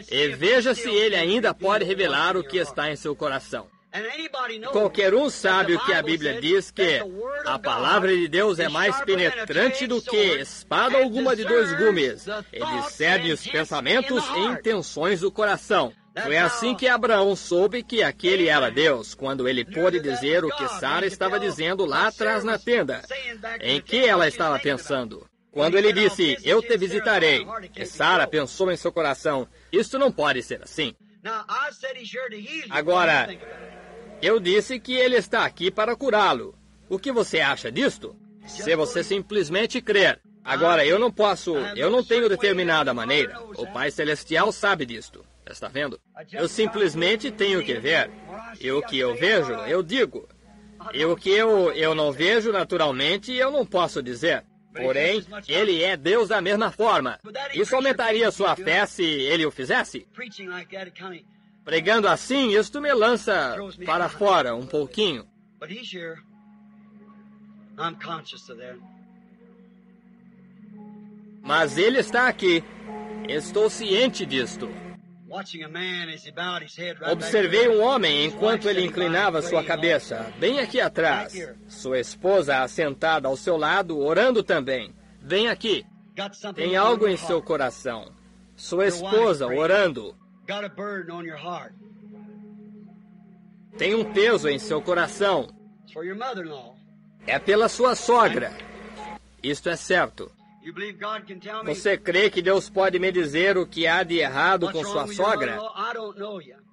E veja se ele ainda pode revelar o que está em seu coração. Qualquer um sabe o que a Bíblia diz, que a palavra de Deus é mais penetrante do que espada alguma de 2 gumes. E discerne os pensamentos e intenções do coração. Foi assim que Abraão soube que aquele era Deus, quando ele pôde dizer o que Sara estava dizendo lá atrás na tenda. Em que ela estava pensando? Quando ele disse, eu te visitarei, e Sara pensou em seu coração, isto não pode ser assim. Agora, eu disse que ele está aqui para curá-lo. O que você acha disto? Se você simplesmente crer. Agora, eu não tenho determinada maneira. O Pai Celestial sabe disto. Está vendo? Eu simplesmente tenho que ver. E o que eu vejo, eu digo. E o que eu não vejo naturalmente, eu não posso dizer. Porém, ele é Deus da mesma forma. Isso aumentaria sua fé se ele o fizesse? Pregando assim, isto me lança para fora um pouquinho. Mas ele está aqui. Estou ciente disto. Observei um homem enquanto ele inclinava sua cabeça, bem aqui atrás. Sua esposa assentada ao seu lado, orando também. Bem aqui. Tem algo em seu coração. Sua esposa orando. Tem um peso em seu coração. É pela sua sogra. Isto é certo. Você crê que Deus pode me dizer o que há de errado com sua sogra?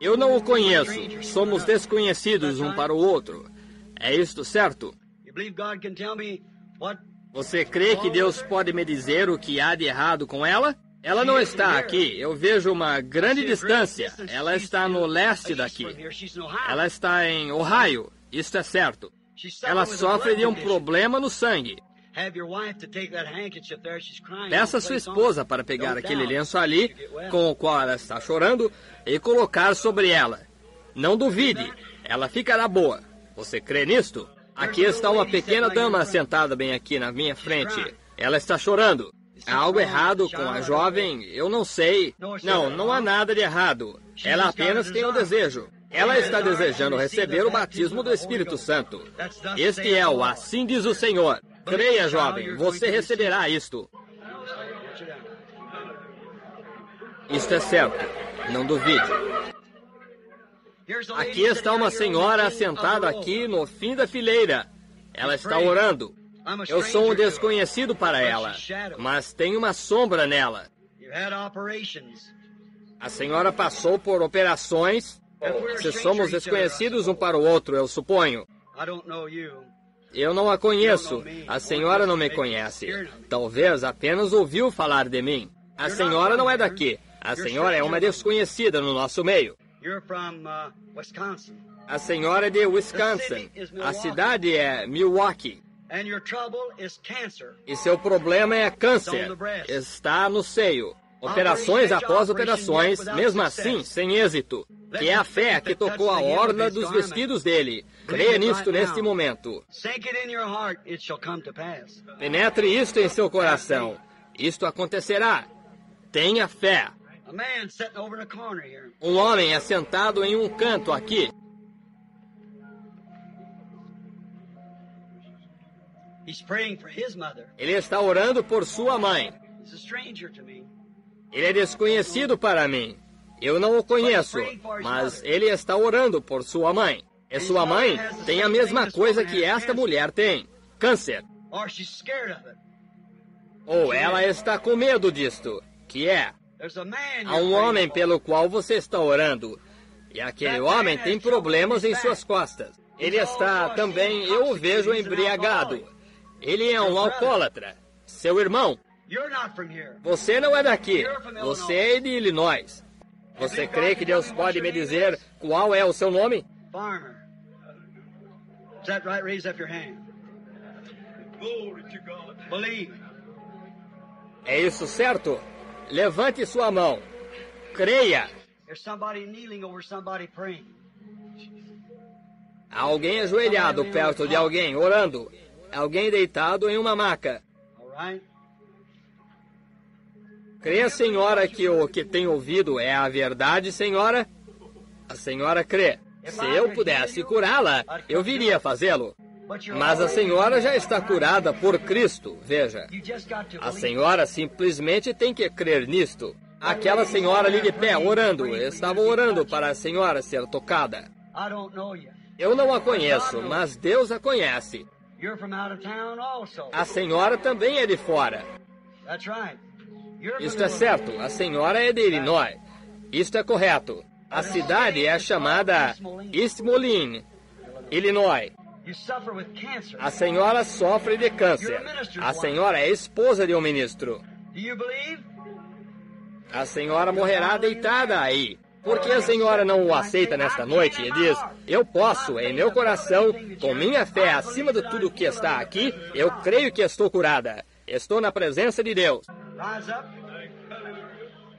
Eu não o conheço. Somos desconhecidos um para o outro. É isto certo? Você crê que Deus pode me dizer o que há de errado com ela? Ela não está aqui. Eu vejo uma grande distância. Ela está no leste daqui. Ela está em Ohio. Isto é certo. Ela sofre de um problema no sangue. Peça a sua esposa para pegar aquele lenço ali, com o qual ela está chorando, e colocar sobre ela. Não duvide, ela ficará boa. Você crê nisto? Aqui está uma pequena dama sentada bem aqui na minha frente. Ela está chorando. Há algo errado com a jovem? Eu não sei. Não há nada de errado. Ela apenas tem um desejo. Ela está desejando receber o batismo do Espírito Santo. Este é o assim diz o Senhor. Creia, jovem, você receberá isto. Isto é certo. Não duvide. Aqui está uma senhora sentada aqui no fim da fileira. Ela está orando. Eu sou um desconhecido para ela, mas tem uma sombra nela. A senhora passou por operações. Se somos desconhecidos um para o outro, eu suponho. Eu não a conheço. A senhora não me conhece. Talvez apenas ouviu falar de mim. A senhora não é daqui. A senhora é uma desconhecida no nosso meio. A senhora é de Wisconsin. A cidade é Milwaukee. E seu problema é câncer. Está no seio. Operações após operações, mesmo assim, sem êxito. Que é a fé que tocou a orla dos vestidos dele. Creia nisto neste momento. Penetre isto em seu coração. Isto acontecerá. Tenha fé. Um homem é sentado em um canto aqui. Ele está orando por sua mãe. Ele é desconhecido para mim. Eu não o conheço, mas ele está orando por sua mãe. E sua mãe tem a mesma coisa que esta mulher tem: câncer. Ou ela está com medo disto, que é: há um homem pelo qual você está orando, e aquele homem tem problemas em suas costas. Ele está também, eu o vejo embriagado. Ele é um alcoólatra. Seu irmão. Você não é daqui. Você é de Illinois. Você crê que Deus pode me dizer qual é o seu nome? Farmer. Is that right? Raise up your hand. Glory to God. Believe. É isso certo? Levante sua mão. Creia. There's somebody kneeling over somebody praying. Há alguém ajoelhado perto de alguém, orando. Alguém deitado em uma maca. All right? Crê, senhora, que o que tem ouvido é a verdade, senhora? A senhora crê. Se eu pudesse curá-la, eu viria fazê-lo. Mas a senhora já está curada por Cristo, veja. A senhora simplesmente tem que crer nisto. Aquela senhora ali de pé, orando, estava orando para a senhora ser tocada. I don't know you. Eu não a conheço, mas Deus a conhece. You're from out of town also. A senhora também é de fora. That's right. You're from Isto é certo, a senhora é de Illinois. Isto é correto. A cidade é chamada East Moline, Illinois. You suffer with cancer. A senhora sofre de câncer. A senhora é esposa de um ministro. Do you believe? A senhora morrerá deitada aí. Por que a senhora não o aceita nesta noite e diz, eu posso, em meu coração, com minha fé acima de tudo que está aqui, eu creio que estou curada. Estou na presença de Deus. Rise up.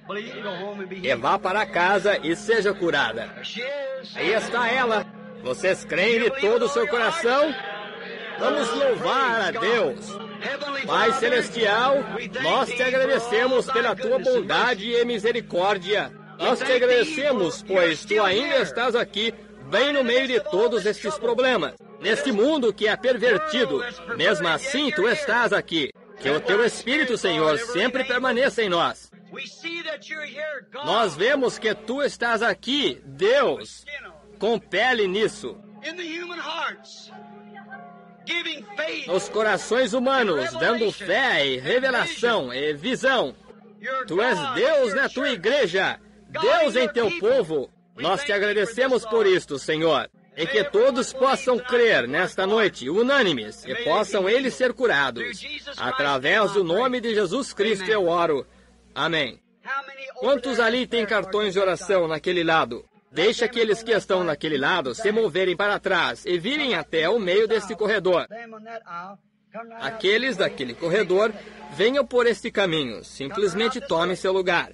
Believe, go home and be E healed. vá para casa e seja curada. There she is. Aí está ela. Vocês creem de todo o seu coração? Vamos louvar a Deus. Heavenly Pai Father, Celestial, we thank nós thee te agradecemos for all pela thy tua goodness and bondade e misericórdia. Nós te agradecemos, pois tu ainda estás aqui, bem no meio de todos estes problemas. Neste mundo que é pervertido, mesmo assim tu estás aqui. Que o teu Espírito, Senhor, sempre permaneça em nós. we see that you're here, God. Nós vemos que tu estás aqui, Deus. Compele nisso. In the human hearts, giving faith. Nos corações humanos, dando fé e revelação e visão. You're Tu és God Deus in na your tua church. igreja, Deus em teu povo. Nós te agradecemos por isto, Senhor. E que todos possam crer nesta noite, unânimes, e possam eles ser curados. Através do nome de Jesus Cristo eu oro. Amém. How many over Quantos there ali têm cartões de oração naquele lado? Deixa aqueles que estão naquele lado se moverem para trás e virem até o meio deste corredor. them on that aisle, come right out Aqueles this way. daquele corredor, venham por este caminho. Simplesmente tomem seu lugar.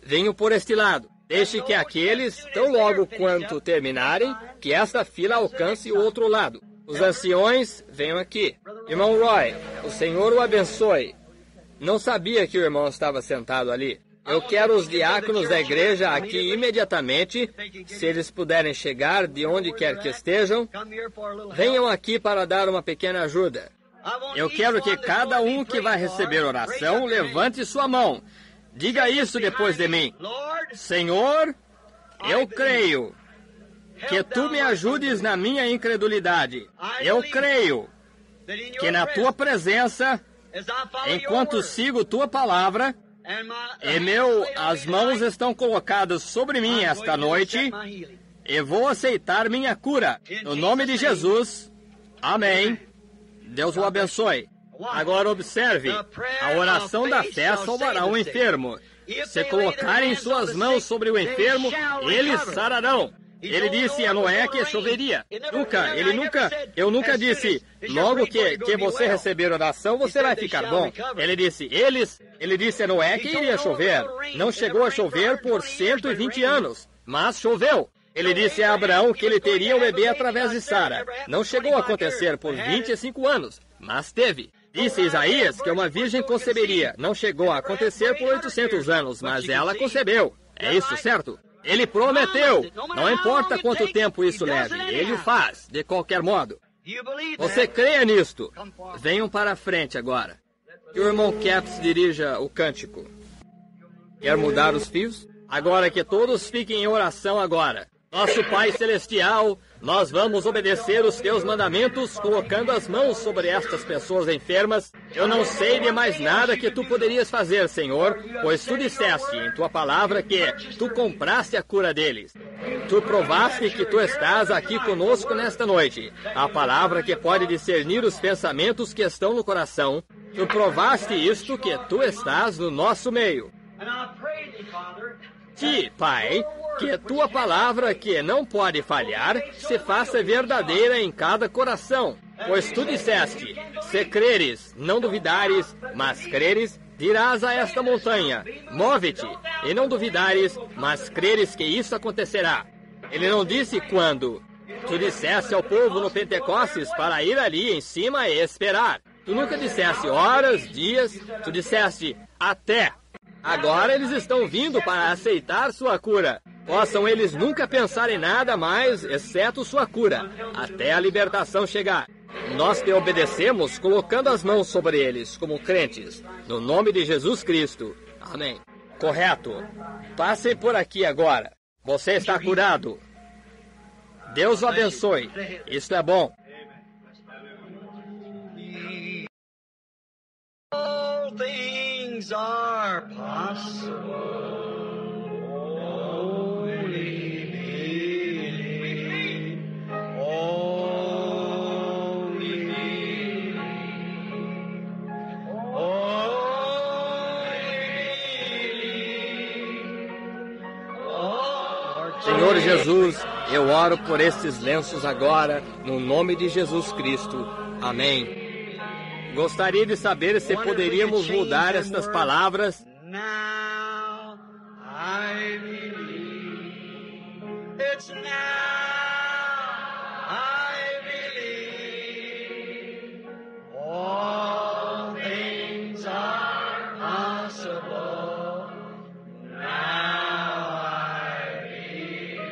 Venham por este lado. Deixe que aqueles, tão logo quanto terminarem, que esta fila alcance o outro lado. Os anciões, venham aqui. Irmão Roy, o Senhor o abençoe. Não sabia que o irmão estava sentado ali. Eu quero os diáconos da igreja aqui imediatamente, se eles puderem chegar de onde quer que estejam. Come here for a little help. Venham aqui para dar uma pequena ajuda. I want Eu each quero que one that's cada going to be que vai prayed for, receber raise oração up your hand. levante sua mão. Diga isso depois de mim. Lord, Senhor, eu creio que tu me ajudes na minha incredulidade. Eu creio that in your que na tua presença, as I follow enquanto your word, sigo tua palavra, and my, e as mãos estão colocadas sobre mim esta noite, e vou aceitar minha cura. No nome de Jesus. Amém. Deus o abençoe. Agora observe, a oração da fé salvará o enfermo. Se colocarem suas mãos sobre o enfermo, eles sararão. Ele disse a Noé que choveria. Eu nunca disse, logo que você receber oração, você vai ficar bom. Ele disse a Noé que iria chover. Não chegou a chover por 120 anos, mas choveu. Ele disse a Abraão que ele teria um bebê através de Sara. Não chegou a acontecer por 25 anos, mas teve. Disse Isaías que uma virgem conceberia. Não chegou a acontecer por 800 anos, mas ela concebeu. É isso, certo? Ele prometeu. Não importa quanto tempo isso leve, ele faz, de qualquer modo. Você creia nisto? Venham para a frente agora. Que o irmão Caps dirija o cântico. Quer mudar os fios? Agora que todos fiquem em oração agora. Nosso Pai Celestial, Nós vamos obedecer os teus mandamentos, colocando as mãos sobre estas pessoas enfermas. Eu não sei de mais nada que tu poderias fazer, Senhor, pois tu disseste em tua palavra que tu compraste a cura deles. Tu provaste que tu estás aqui conosco nesta noite. A palavra que pode discernir os pensamentos que estão no coração. Tu provaste isto, que tu estás no nosso meio. Pai, que tua palavra, que não pode falhar, se faça verdadeira em cada coração. Pois tu disseste, se creres, não duvidares, mas creres, dirás a esta montanha, move-te, e não duvidares, mas creres que isso acontecerá. Ele não disse quando. Tu disseste ao povo no Pentecostes para ir ali em cima e esperar. Tu nunca disseste horas, dias, tu disseste até. Agora eles estão vindo para aceitar sua cura. Possam eles nunca pensar em nada mais, exceto sua cura, até a libertação chegar. Nós te obedecemos colocando as mãos sobre eles, como crentes, no nome de Jesus Cristo. Amém. Correto. Passem por aqui agora. Você está curado. Deus o abençoe. Isso é bom. All things are possible. Only believe. Only believe. Senhor Jesus, eu oro por estes lenços agora, no nome de Jesus Cristo. Amém. Gostaria de saber se poderíamos mudar estas palavras. Now I believe. It's now I believe. All things are possible. Now I believe.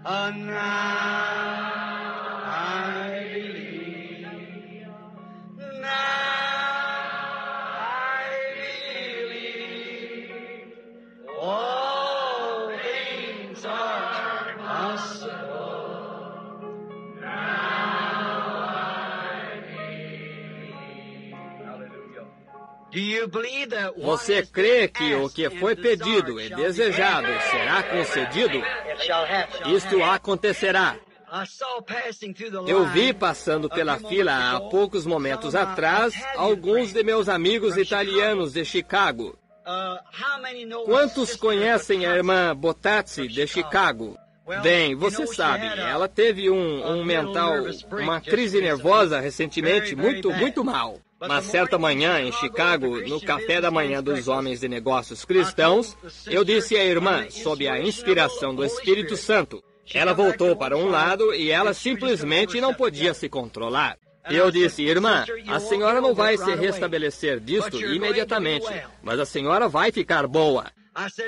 Now Você crê que o que foi pedido e desejado será concedido? Isto acontecerá. Eu vi passando pela fila há poucos momentos atrás alguns de meus amigos italianos de Chicago. Quantos conhecem a irmã Botazzi de Chicago? Bem, você sabe, ela teve uma crise nervosa recentemente muito mal. Mas certa manhã, em Chicago, no café da manhã dos homens de negócios cristãos, eu disse à irmã, sob a inspiração do Espírito Santo. Ela voltou para um lado e ela simplesmente não podia se controlar. Eu disse, irmã, a senhora não vai se restabelecer disto imediatamente, mas a senhora vai ficar boa.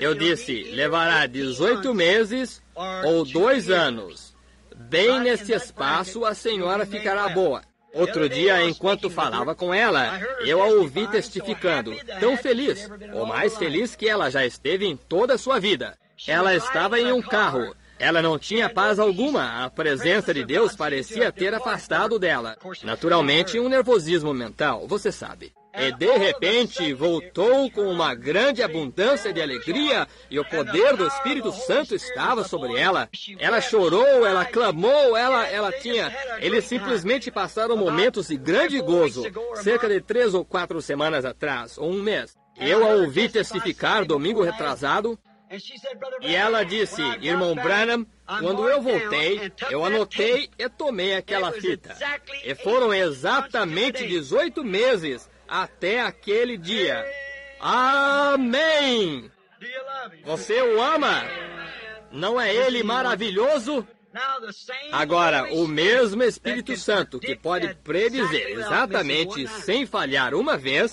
Eu disse, levará 18 meses ou 2 anos. Bem nesse espaço, a senhora ficará boa. Outro dia, enquanto falava com ela, eu a ouvi testificando, tão feliz, ou mais feliz que ela já esteve em toda a sua vida. Ela estava em um carro. Ela não tinha paz alguma. A presença de Deus parecia ter afastado dela. Naturalmente, um nervosismo mental, você sabe. E de repente voltou com uma grande abundância de alegria e o poder do Espírito Santo estava sobre ela. Ela chorou, ela clamou, eles simplesmente passaram momentos de grande gozo, cerca de 3 ou 4 semanas atrás, ou um mês. Eu a ouvi testificar domingo retrasado. E ela disse, irmão Branham, quando eu voltei, eu anotei e tomei aquela fita. E foram exatamente 18 meses até aquele dia. Amém! Você o ama? Não é ele maravilhoso? Agora, o mesmo Espírito Santo que pode predizer exatamente, sem falhar uma vez,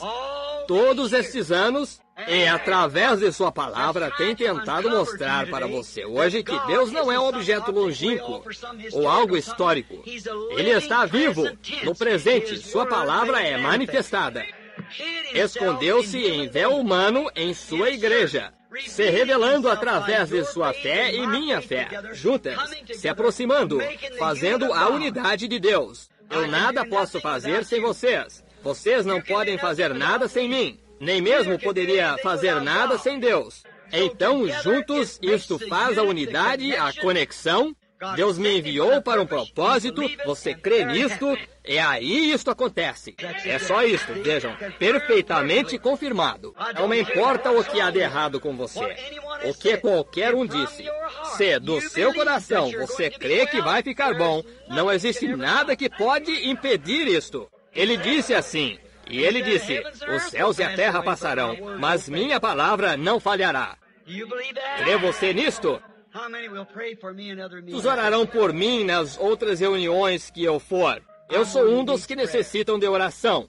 todos estes anos, e através de sua palavra tem tentado mostrar para você hoje que Deus não é um objeto longínquo ou algo histórico. Ele está vivo, no presente, sua palavra é manifestada. Escondeu-se em véu humano em sua igreja. se revelando através de sua fé e minha fé, juntas, se aproximando, fazendo a unidade de Deus. Eu nada posso fazer sem vocês. Vocês não podem fazer nada sem mim. Nem mesmo poderia fazer nada sem Deus. Então, juntos, isto faz a unidade, a conexão. Deus me enviou para um propósito, você crê nisto, e aí isto acontece. É só isto, vejam, perfeitamente confirmado. Não me importa o que há de errado com você, o que qualquer um disse. Se do seu coração você crê que vai ficar bom, não existe nada que pode impedir isto. Ele disse assim, e ele disse, os céus e a terra passarão, mas minha palavra não falhará. Crê você nisto? Quantos orarão por mim nas outras reuniões que eu for? Eu sou um dos que necessitam de oração.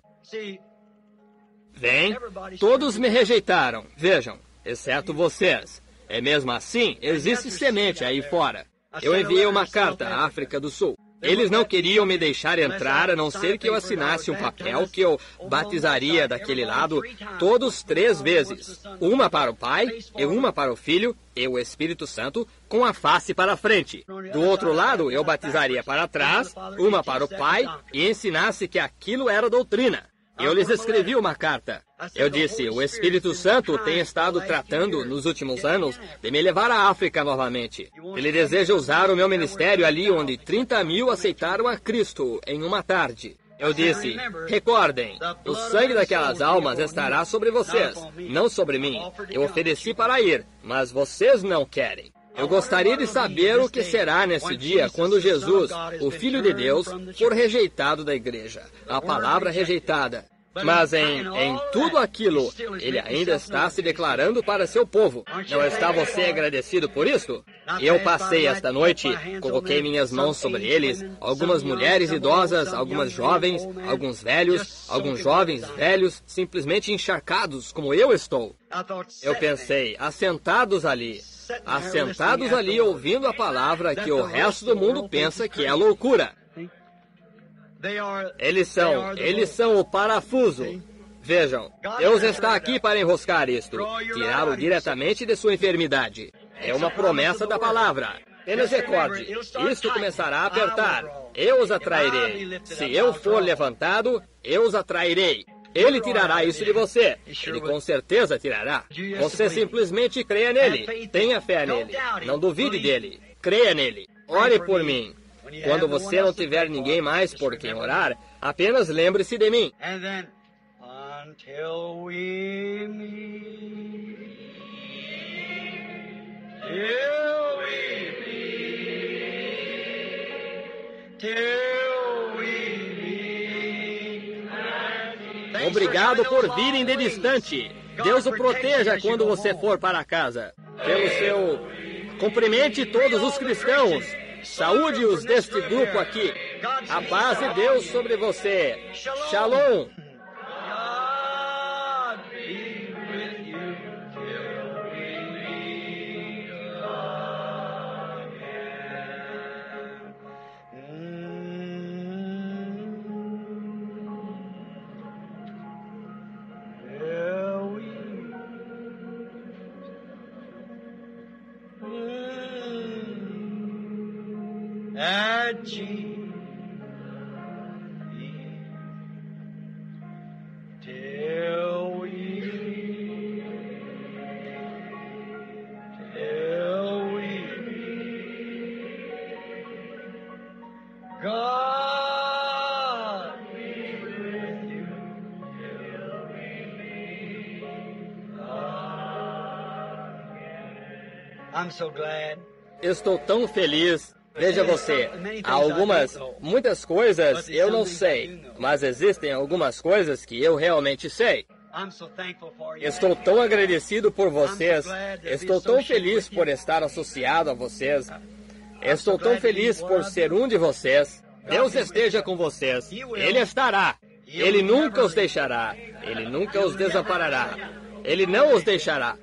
Vem, todos me rejeitaram, vejam, exceto vocês. É mesmo assim, existe semente aí fora. Eu enviei uma carta à África do Sul. Eles não queriam me deixar entrar, a não ser que eu assinasse um papel que eu batizaria daquele lado todos 3 vezes. Uma para o Pai, e uma para o Filho, e o Espírito Santo, com a face para a frente. Do outro lado, eu batizaria para trás, uma para o Pai, e ensinasse que aquilo era doutrina. Eu lhes escrevi uma carta. Eu disse, o Espírito Santo tem estado tratando, nos últimos anos, de me levar à África novamente. Ele deseja usar o meu ministério ali onde 30.000 aceitaram a Cristo em uma tarde. Eu disse, recordem, o sangue daquelas almas estará sobre vocês, não sobre mim. Eu ofereci para ir, mas vocês não querem. Eu gostaria de saber o que será nesse dia quando Jesus, o Filho de Deus, for rejeitado da igreja, a palavra rejeitada. Mas em tudo aquilo, ele ainda está se declarando para seu povo. Não está você agradecido por isso? Eu passei esta noite, coloquei minhas mãos sobre eles, algumas mulheres idosas, algumas jovens, alguns velhos, alguns jovens velhos, simplesmente encharcados como eu estou. Eu pensei, assentados ali ouvindo a palavra que o resto do mundo pensa que é loucura. Eles são o parafuso. Vejam, Deus está aqui para enroscar isto, tirá-lo diretamente de sua enfermidade. É uma promessa da palavra. Apenas recorde, isto começará a apertar. Eu os atrairei. Se eu for levantado, eu os atrairei. Ele tirará isso de você. Ele com certeza tirará. Você simplesmente creia nele. Tenha fé nele. Não duvide dele. Creia nele. Ore por mim. Quando você não tiver ninguém mais por quem orar, apenas lembre-se de mim. Obrigado por virem de distante. Deus o proteja quando você for para casa. Pelo seu... Cumprimente todos os cristãos. Saúde-os deste grupo aqui. A paz de Deus sobre você. Shalom. Estou tão feliz. Veja você, há muitas coisas eu não sei, mas existem algumas coisas que eu realmente sei. Estou tão agradecido por vocês, estou tão feliz por estar associado a vocês, estou tão feliz por ser um de vocês. Deus esteja com vocês, Ele estará, Ele nunca os deixará, Ele nunca os desamparará, Ele não os deixará.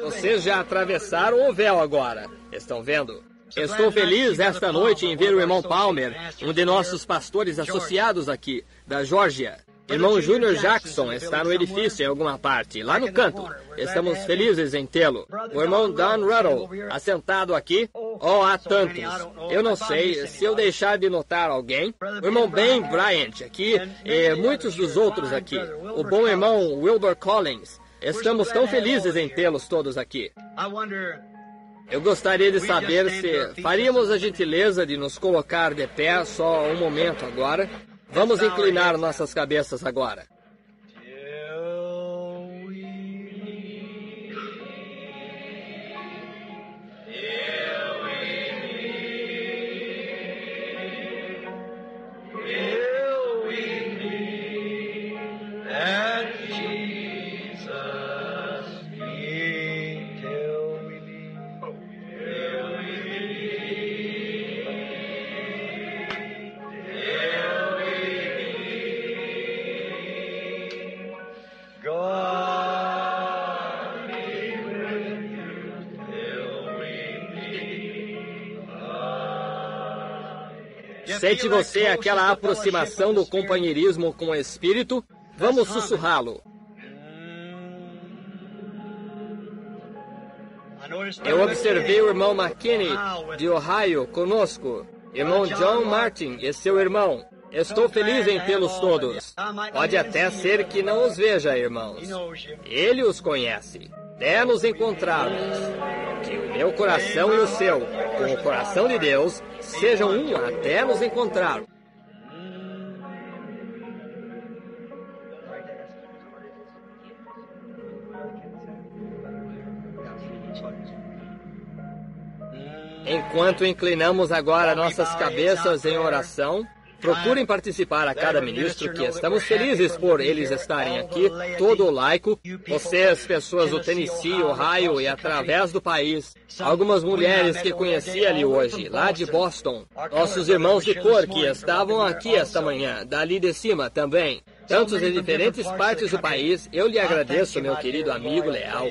Vocês já atravessaram o véu agora, estão vendo? Estou feliz esta noite em ver o irmão Palmer, um de nossos pastores associados aqui, da Geórgia. Irmão Júnior Jackson está no edifício em alguma parte, lá no canto. Estamos felizes em tê-lo. O irmão Don Ruddle, assentado aqui. Oh, há tantos. Eu não sei se eu deixar de notar alguém. O irmão Ben Bryant aqui e muitos dos outros aqui. O bom irmão Wilbur Collins. Estamos tão felizes em tê-los todos aqui. Eu gostaria de saber se faríamos a gentileza de nos colocar de pé só um momento agora. Vamos inclinar nossas cabeças agora. Sente você aquela aproximação do companheirismo com o Espírito? Vamos sussurrá-lo. Eu observei o irmão McKinney, de Ohio, conosco. Irmão John Martin e seu irmão. Estou feliz em tê-los todos. Pode até ser que não os veja, irmãos. Ele os conhece. Até nos encontrarmos. Que o meu coração e o seu, com o coração de Deus, sejam um até nos encontrar. Enquanto inclinamos agora nossas cabeças em oração, procurem participar a cada ministro, que estamos felizes por eles estarem aqui, todo o laico, vocês, pessoas do Tennessee, Ohio e através do país, algumas mulheres que conheci ali hoje, lá de Boston, nossos irmãos de cor que estavam aqui esta manhã, dali de cima também, tantos de diferentes partes do país, eu lhe agradeço, meu querido amigo leal.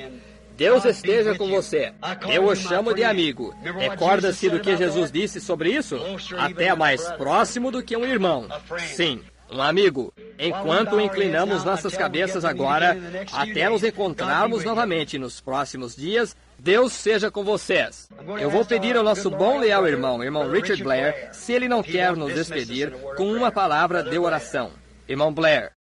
Deus esteja com você. Eu o chamo de amigo. Recorda-se do que Jesus disse sobre isso? Até mais próximo do que um irmão. Sim, um amigo. Enquanto inclinamos nossas cabeças agora, até nos encontrarmos novamente nos próximos dias, Deus seja com vocês. Eu vou pedir ao nosso bom leal irmão Richard Blair, se ele não quer nos despedir, com uma palavra de oração. Irmão Blair.